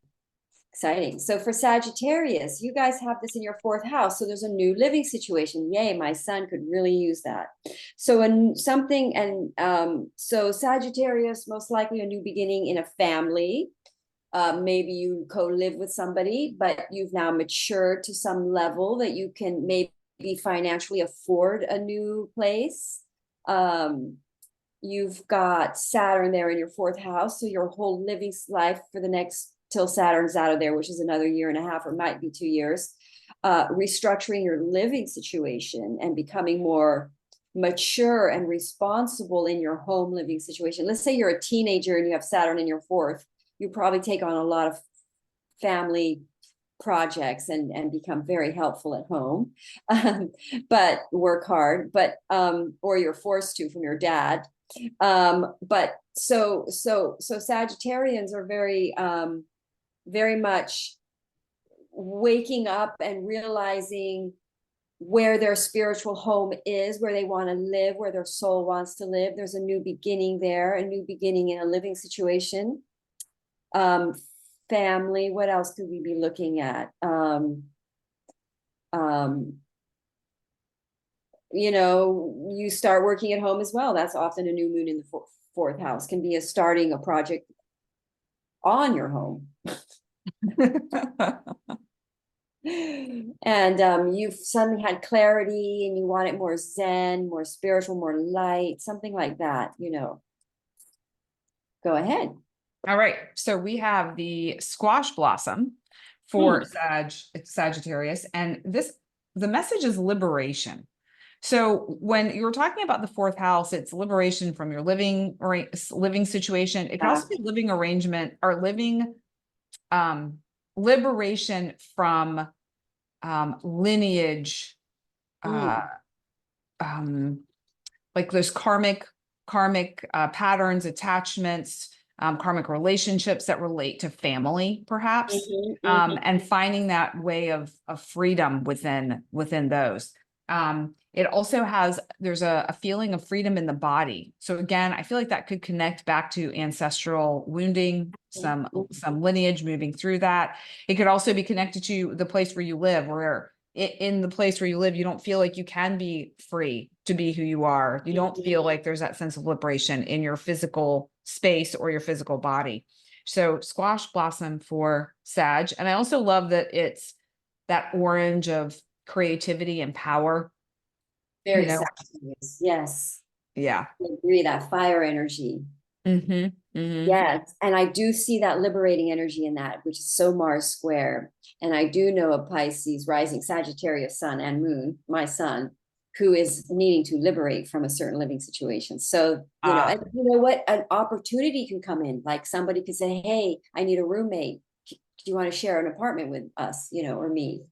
Exciting. So for Sagittarius, you guys have this in your fourth house. So there's a new living situation. Yay, my son could really use that. So so Sagittarius, most likely a new beginning in a family. Maybe you co-live with somebody, but you've now matured to some level that you can maybe financially afford a new place. You've got Saturn there in your fourth house. So your whole living life for the next, till Saturn's out of there, which is another 1.5 years, or might be 2 years, restructuring your living situation and becoming more mature and responsible in your home living situation. Let's say you're a teenager and you have Saturn in your fourth, you probably take on a lot of family projects and become very helpful at home, but work hard, or you're forced to from your dad. But so Sagittarians are very much waking up and realizing where their spiritual home is, where they want to live, where their soul wants to live. There's a new beginning there, a new beginning in a living situation. Family, what else could we be looking at? You start working at home as well. That's often a new moon in the fourth house, can be starting a project on your home. And you've suddenly had clarity and you want it more zen, more spiritual, more light, something like that. Go ahead. All right. So we have the squash blossom for Sagittarius, and the message is liberation. So when you were talking about the fourth house, it's liberation from your living situation. It can also be living arrangement or living liberation from lineage, like those karmic patterns, attachments, karmic relationships that relate to family, perhaps, and finding that way of freedom within those. It also there's a feeling of freedom in the body. So again, I feel like that could connect back to ancestral wounding, some lineage moving through that. It could also be connected to the place where you live, where in the place where you live, you don't feel like you can be free to be who you are. You don't feel like there's that sense of liberation in your physical space or your physical body. So squash blossom for Sag. And I also love that it's that orange of creativity and power. Very Sagittarius. Yes. Yeah. I agree, that fire energy. Yes. And I do see that liberating energy in that, which is so Mars square. And I do know a Pisces rising Sagittarius sun and moon, my son, who is needing to liberate from a certain living situation. So, and you know what? An opportunity can come in. Like somebody could say, hey, I need a roommate. Do you want to share an apartment with us, or me?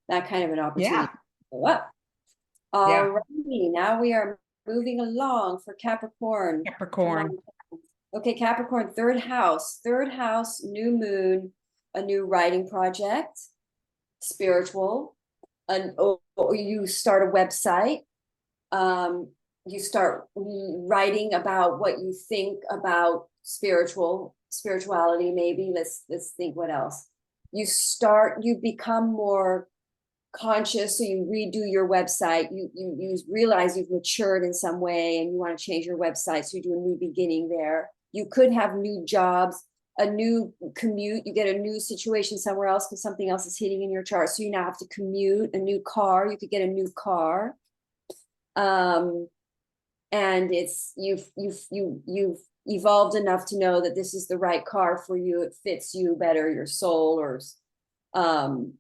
That kind of an opportunity. Go up. All righty, now we are moving along for Capricorn. Okay, Capricorn, third house, new moon, a new writing project, spiritual, you start a website, you start writing about what you think about spirituality, maybe. Let's think what else. You become more conscious, so you redo your website, you realize you've matured in some way and you want to change your website, so you do a new beginning there. You could have new jobs, a new commute, you get a new situation somewhere else because something else is hitting in your chart. So you now have to commute, a new car, you could get a new car. And it's you've evolved enough to know that this is the right car for you. It fits you better, your soul, or um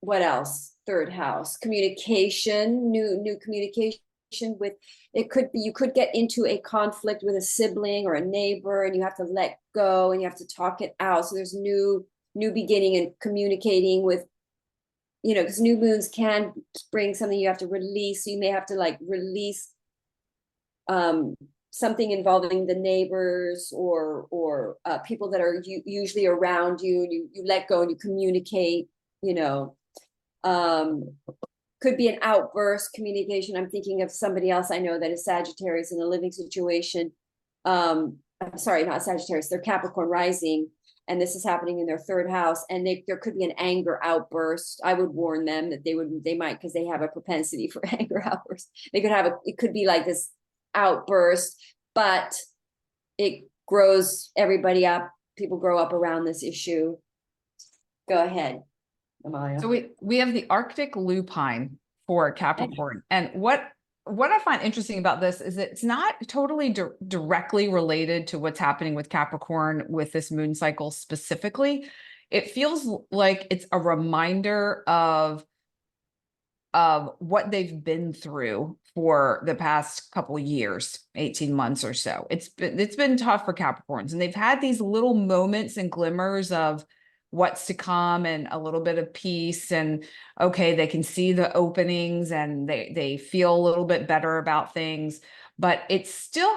what else? Third house, communication, new communication with, it could be, you could get into a conflict with a sibling or a neighbor, and you have to let go and you have to talk it out. So there's new beginning and communicating with, you know, because new moons can bring something you have to release. So you may have to like release something involving the neighbors or people that are usually around you, and you let go and you communicate, you know. Could be an outburst communication. I'm thinking of somebody else I know that is Sagittarius in a living situation. I'm sorry, not Sagittarius, they're Capricorn rising, and this is happening in their third house, and there could be an anger outburst. I would warn them that they might, because they have a propensity for anger outbursts. They could have it could be like this outburst, but it grows everybody up. People grow up around this issue. Go ahead, Amalia. So we have the Arctic lupine for Capricorn. And what I find interesting about this is it's not totally directly related to what's happening with Capricorn with this moon cycle specifically. It feels like it's a reminder of what they've been through for the past couple of years, 18 months or so. It's been tough for Capricorns, and they've had these little moments and glimmers of what's to come and a little bit of peace, and okay, they can see the openings and they feel a little bit better about things, but it's still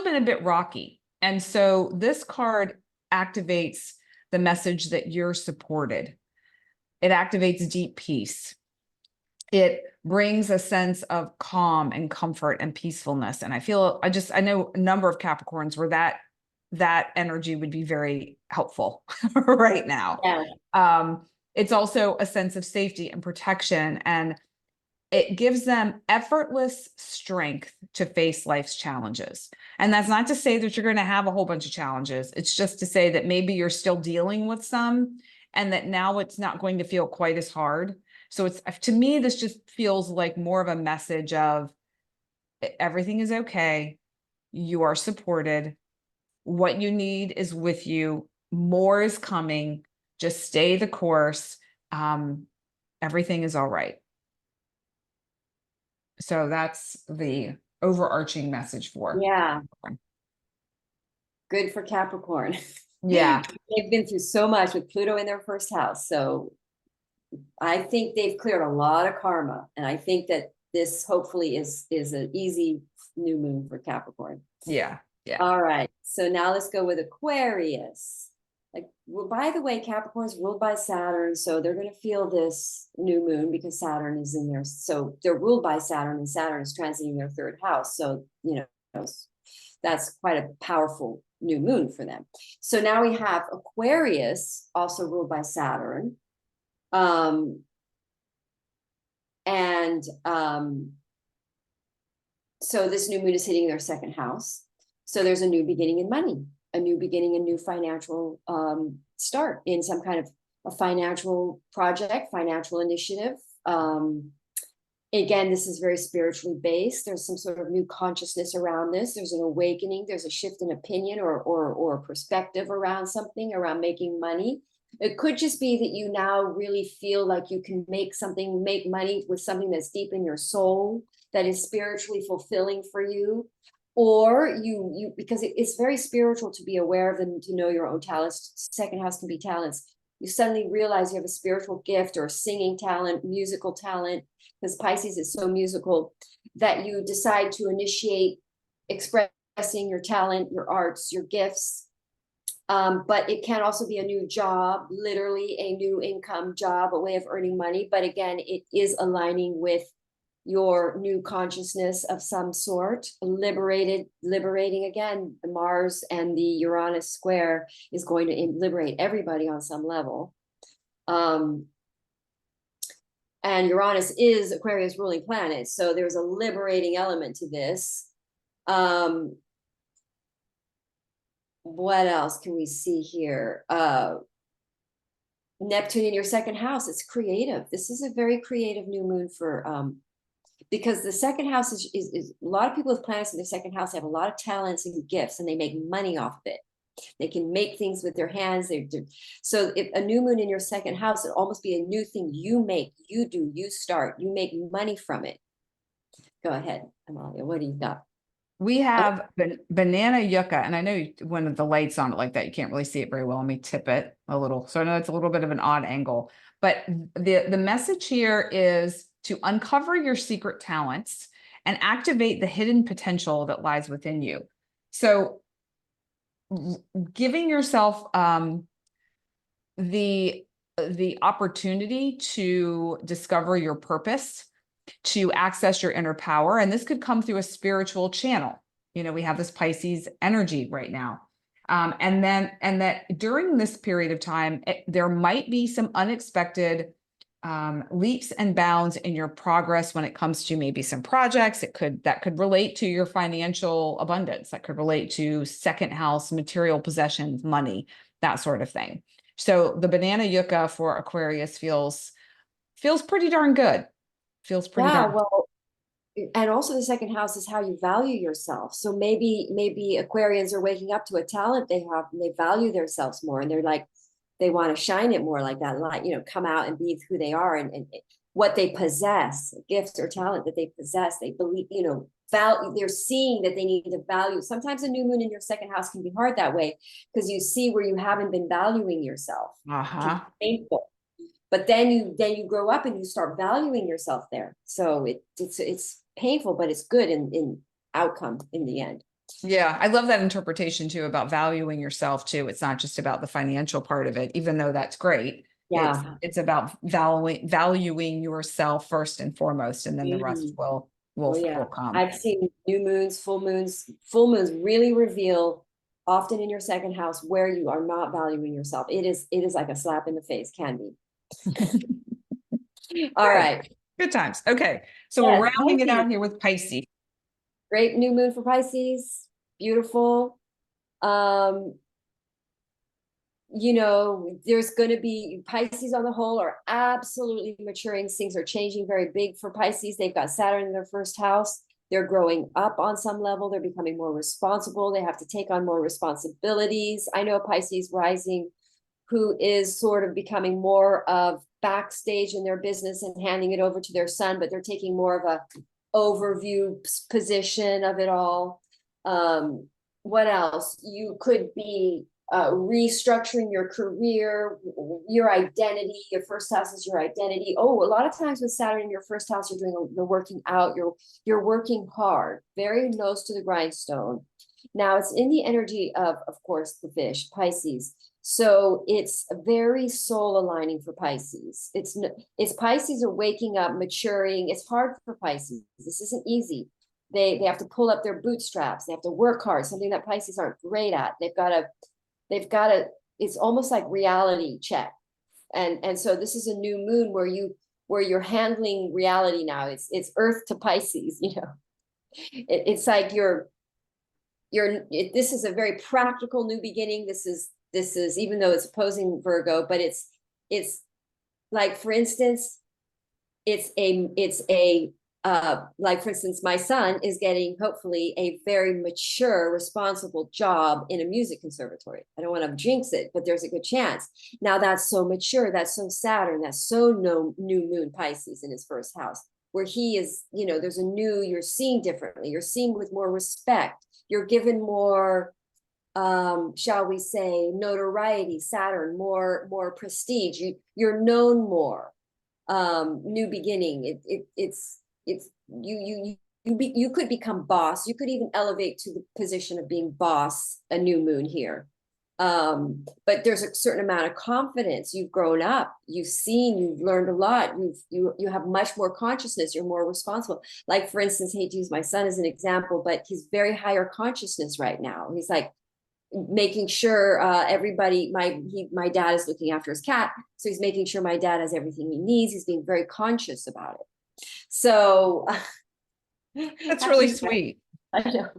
been a bit rocky. And so this card activates the message that you're supported. It activates deep peace. It brings a sense of calm and comfort and peacefulness. And I know a number of Capricorns where that energy would be very helpful right now. Yeah. It's also a sense of safety and protection, and it gives them effortless strength to face life's challenges. And that's not to say that you're going to have a whole bunch of challenges. It's just to say that maybe you're still dealing with some, and that now it's not going to feel quite as hard. So to me, this just feels like more of a message of everything is okay. You are supported. What you need is with you. More is coming. Just stay the course. Everything is all right. So that's the overarching message for Capricorn. Good for Capricorn. Yeah. They've been through so much with Pluto in their first house. So I think they've cleared a lot of karma. And I think that this hopefully is an easy new moon for Capricorn. Yeah. All right. So now let's go with Aquarius. Like, well, by the way, Capricorn's ruled by Saturn. So they're going to feel this new moon because Saturn is in there. So they're ruled by Saturn, and Saturn is transiting their third house. So, you know, that's quite a powerful new moon for them. So now we have Aquarius, also ruled by Saturn. So this new moon is hitting their second house. So there's a new beginning in money, a new beginning, a new financial start in some kind of a financial project, financial initiative. Again, this is very spiritually based. There's some sort of new consciousness around this. There's an awakening. There's a shift in opinion or perspective around something, around making money. It could just be that you now really feel like you can make money with something that's deep in your soul, that is spiritually fulfilling for you. Or you because it's very spiritual to be aware of and to know your own talents. Second house can be talents. You suddenly realize you have a spiritual gift or singing talent, musical talent, because Pisces is so musical, that you decide to initiate expressing your talent, your arts, your gifts. But it can also be a new job, literally a new income job, a way of earning money. But again, it is aligning with your new consciousness of some sort, liberating again. The Mars and the Uranus square is going to liberate everybody on some level. And Uranus is Aquarius ruling planet. So there's a liberating element to this. What else can we see here? Neptune in your second house, it's creative. This is a very creative new moon for because the second house is a lot of people with planets in their second house have a lot of talents and gifts, and they make money off of it. They can make things with their hands. So if a new moon in your second house, it'll almost be a new thing you make, you do, you start, you make money from it. Go ahead, Amalia, what do you got? We have banana yucca, and I know when the light's on it like that, you can't really see it very well. Let me tip it a little. So I know it's a little bit of an odd angle, but the message here is to uncover your secret talents and activate the hidden potential that lies within you. So giving yourself the opportunity to discover your purpose, to access your inner power. And this could come through a spiritual channel. You know, we have this Pisces energy right now. And that during this period of time, there might be some unexpected leaps and bounds in your progress when it comes to maybe some projects. That could relate to your financial abundance. That could relate to second house, material possessions, money, that sort of thing. So the banana yucca for Aquarius feels pretty darn good. Feels pretty Yeah, darn. well, and also the second house is how you value yourself. So maybe Aquarians are waking up to a talent they have, and they value themselves more, and they're like, they want to shine it more, like that light, come out and be who they are, and what they possess, gifts or talent that they possess. They believe, value, they're seeing that they need to value. Sometimes a new moon in your second house can be hard that way, because you see where you haven't been valuing yourself. It can be painful. But then you grow up and you start valuing yourself there. So it's painful, but it's good in outcome in the end. Yeah, I love that interpretation too about valuing yourself too. It's not just about the financial part of it, even though that's great. Yeah. It's about valuing yourself first and foremost, and then the rest Mhm. will Oh yeah. will come. I've seen new moons, full moons really reveal often in your second house where you are not valuing yourself. It is like a slap in the face, can be. All Good. right. Good times. Okay. So we're Yes, rounding it out here with Pisces. great new moon for Pisces. Beautiful. Um, there's going to be Pisces on the whole are absolutely maturing. Things are changing very big for Pisces. They've got Saturn in their first house. They're growing up on some level. They're becoming more responsible. They have to take on more responsibilities. I know Pisces rising, who is sort of becoming more of backstage in their business and handing it over to their son, but they're taking more of a overview position of it all. What else? You could be restructuring your career, your identity. Your first house is your identity. Oh, a lot of times with Saturn in your first house, you're working out. You're working hard, very nose to the grindstone. Now it's in the energy of course, the fish, Pisces. So it's very soul aligning for Pisces. It's Pisces are waking up, maturing. It's hard for Pisces. This isn't easy. They have to pull up their bootstraps. They have to work hard, something that Pisces aren't great at. They've got to, it's almost like reality check. And so this is a new moon where you're handling reality now. It's Earth to Pisces, it's like this is a very practical new beginning. This is even though it's opposing Virgo, but it's like, for instance, it's a like, for instance, my son is getting hopefully a very mature, responsible job in a music conservatory. I don't want to jinx it, but there's a good chance. Now that's so mature, that's so Saturn, that's so no new moon Pisces in his first house, where he is, you're seeing differently, you're seeing with more respect, you're given more, shall we say, notoriety, Saturn, more prestige, you're known more. New beginning. It's you could become boss. You could even elevate to the position of being boss. A new moon here. But there's a certain amount of confidence. You've grown up, you've seen, you've learned a lot, you have much more consciousness, you're more responsible. Like, for instance, hate to use my son as an example, but he's very higher consciousness right now. He's like making sure everybody, my dad is looking after his cat, so he's making sure my dad has everything he needs. He's being very conscious about it. So That's really sweet. I know.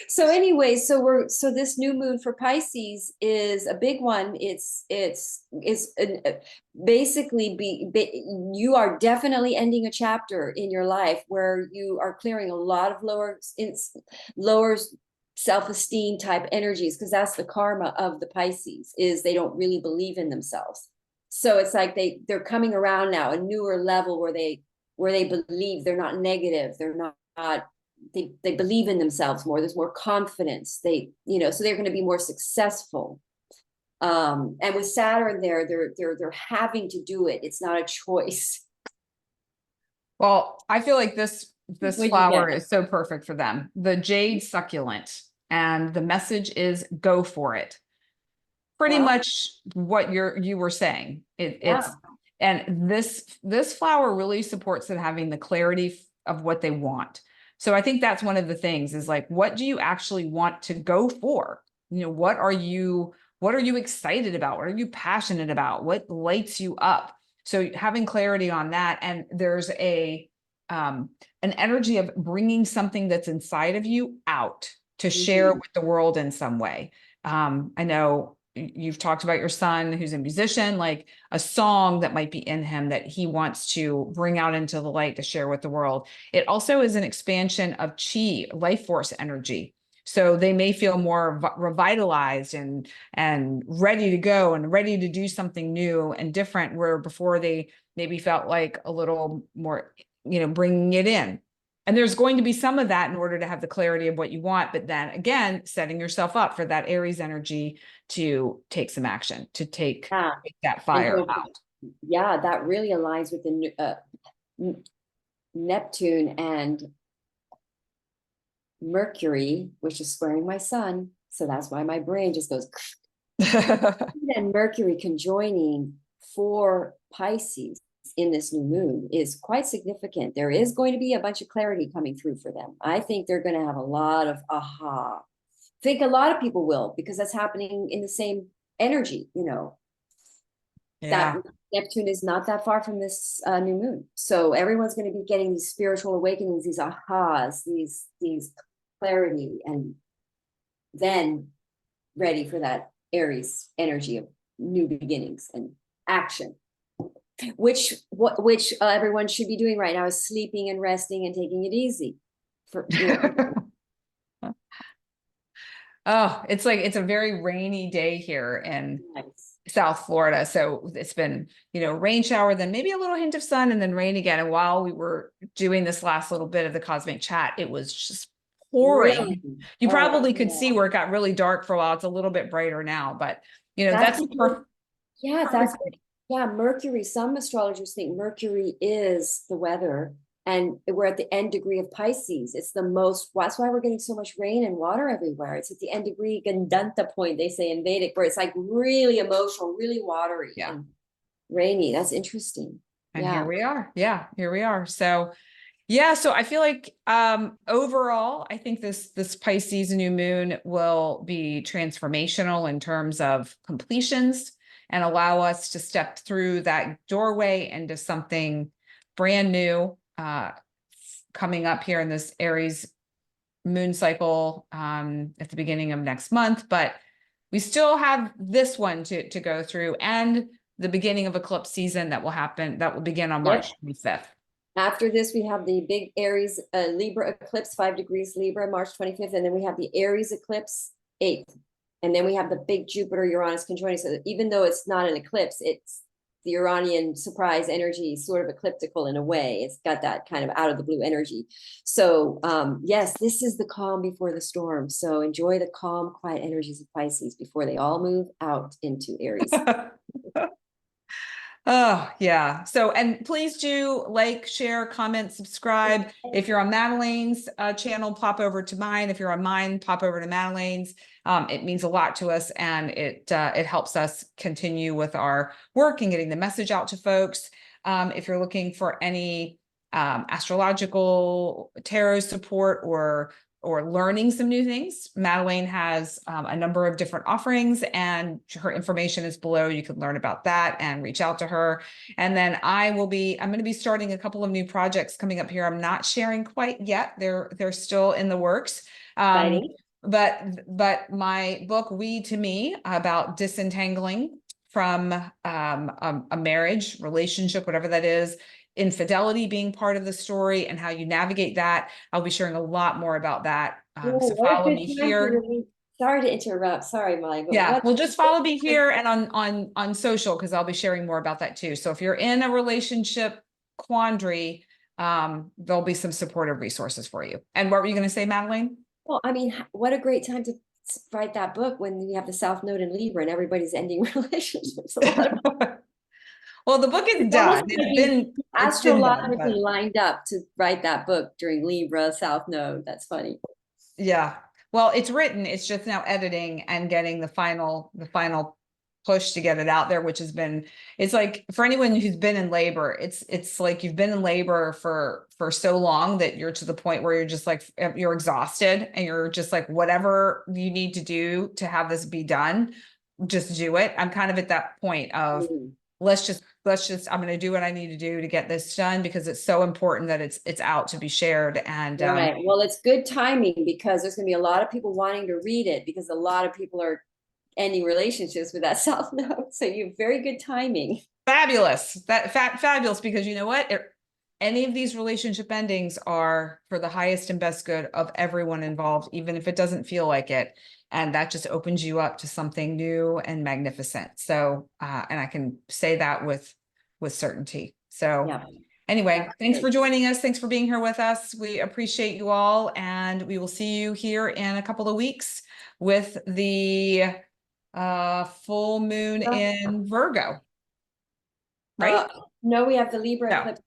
So anyway, so this new moon for Pisces is a big one. Basically you are definitely ending a chapter in your life where you are clearing a lot of lower self-esteem type energies, because that's the karma of the Pisces, is they don't really believe in themselves. So it's like they're coming around now, a newer level where they believe, they're not negative, they're not they believe in themselves more. There's more confidence. So they're going to be more successful. And with Saturn there, they're having to do it. It's not a choice. Well, I feel like this What'd you flower get? is so perfect for them. The jade succulent, and the message is go for it. Pretty Well, much what you were saying. yeah. And this flower really supports them having the clarity of what they want. So I think that's one of the things, is like, what do you actually want to go for? What are you excited about? What are you passionate about? What lights you up? So having clarity on that, and there's an energy of bringing something that's inside of you out to share Mhm. with the world in some way. I know you've talked about your son who's a musician, like a song that might be in him that he wants to bring out into the light to share with the world. It also is an expansion of chi, life force energy. So they may feel more revitalized and ready to go and ready to do something new and different, where before they maybe felt like a little more, bringing it in. And there's going to be some of that in order to have the clarity of what you want. But then again, setting yourself up for that Aries energy to take some action, to take Yeah. that And fire so, out. yeah, that really aligns with the Neptune and Mercury, which is squaring my sun. So that's why my brain just goes. And Mercury conjoining for Pisces in this new moon is quite significant. There is going to be a bunch of clarity coming through for them. I think they're going to have a lot of aha. I think a lot of people will, because that's happening in the same energy, Yeah. that Neptune is not that far from this new moon. So everyone's going to be getting these spiritual awakenings, these ahas, these clarity, and then ready for that Aries energy of new beginnings and action, which everyone should be doing right now, is sleeping and resting and taking it easy. Oh, it's a very rainy day here in Nice. South Florida. So it's been, rain shower, then maybe a little hint of sun, and then rain again. And while we were doing this last little bit of the cosmic chat, it was just Really? pouring. You Oh, probably could see where it got really dark for a while. It's a little bit brighter now, but that's that's the because, yeah, perfect. Mercury. Some astrologers think Mercury is the weather, and we're at the end degree of Pisces. It's the most. That's why we're getting so much rain and water everywhere. It's at the end degree Gandanta point, they say in Vedic, where it's like really emotional, really watery Yeah. and rainy. That's interesting. And here Yeah. we are. Yeah, here we are. So yeah, so I feel like overall, I think this Pisces new moon will be transformational in terms of completions, and allow us to step through that doorway into something brand new coming up here in this Aries moon cycle at the beginning of next month. But we still have this one to go through, and the beginning of eclipse season that will begin on Yep. March 25th. After this, we have the big Aries Libra eclipse, 5 degrees Libra, March 25th. And then we have the Aries eclipse, 8th. And then we have the big Jupiter Uranus conjoining. So even though it's not an eclipse, it's the Uranian surprise energy, sort of ecliptical in a way. It's got that kind of out of the blue energy. So yes, this is the calm before the storm. So enjoy the calm, quiet energies of Pisces before they all move out into Aries. Oh, yeah. So, and please do like, share, comment, subscribe. If you're on Madelaine's channel, pop over to mine. If you're on mine, pop over to Madelaine's. It means a lot to us, and it helps us continue with our work and getting the message out to folks. If you're looking for any astrological tarot support or or learning some new things, Madeline has a number of different offerings, and her information is below. You can learn about that and reach out to her. And then I'm going to be starting a couple of new projects coming up here. I'm not sharing quite yet. They're still in the works. Exciting. But my book, We to Me, about disentangling from a marriage, relationship, whatever that is, infidelity being part of the story and how you navigate that. I'll be sharing a lot more about that. Oh, So what a follow good me time here. to sorry to interrupt. Sorry, Molly, but Yeah, what well, just follow me here and on social, because I'll be sharing more about that too. So if you're in a relationship quandary, there'll be some supportive resources for you. And what were you going to say, Madeline? well, I mean, what a great time to write that book when you have the South Node in Libra and everybody's ending relationships. A lot of Well, the book is it's almost done. like It's been done, astrologically but lined up to write that book during Libra South Node. That's funny. yeah. Well, it's written. It's just now editing and getting the final push to get it out there, which has been, it's like for anyone who's been in labor, it's like you've been in labor for so long that you're to the point where you're just like, you're exhausted and you're just like, whatever you need to do to have this be done, just do it. I'm kind of at that point of let's just I'm going to do what I need to do to get this done, because it's so important that it's out to be shared. And Right. Well, it's good timing because there's going to be a lot of people wanting to read it because a lot of people are ending relationships with that South Node. So you have very good timing. fabulous, fabulous, because you know what, any of these relationship endings are for the highest and best good of everyone involved, even if it doesn't feel like it. And that just opens you up to something new and magnificent. So, and I can say that with certainty. So Yeah. anyway, That's thanks great. for joining us. Thanks for being here with us. We appreciate you all, and we will see you here in a couple of weeks with the full moon in Virgo. Right? No, we have the Libra No. eclipse.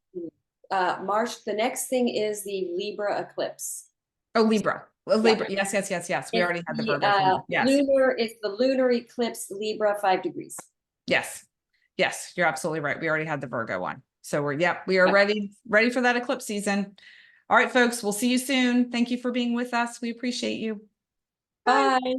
March. The next thing is the Libra eclipse. Oh, Libra. Well, Yeah. Libra. Yes, yes, yes, yes. We already had the The Virgo thing. Yes. lunar is the lunar eclipse, Libra 5 degrees. Yes. Yes, you're absolutely right. We already had the Virgo one. So we are Yep. ready for that eclipse season. All right, folks, we'll see you soon. Thank you for being with us. We appreciate you. Bye. Bye.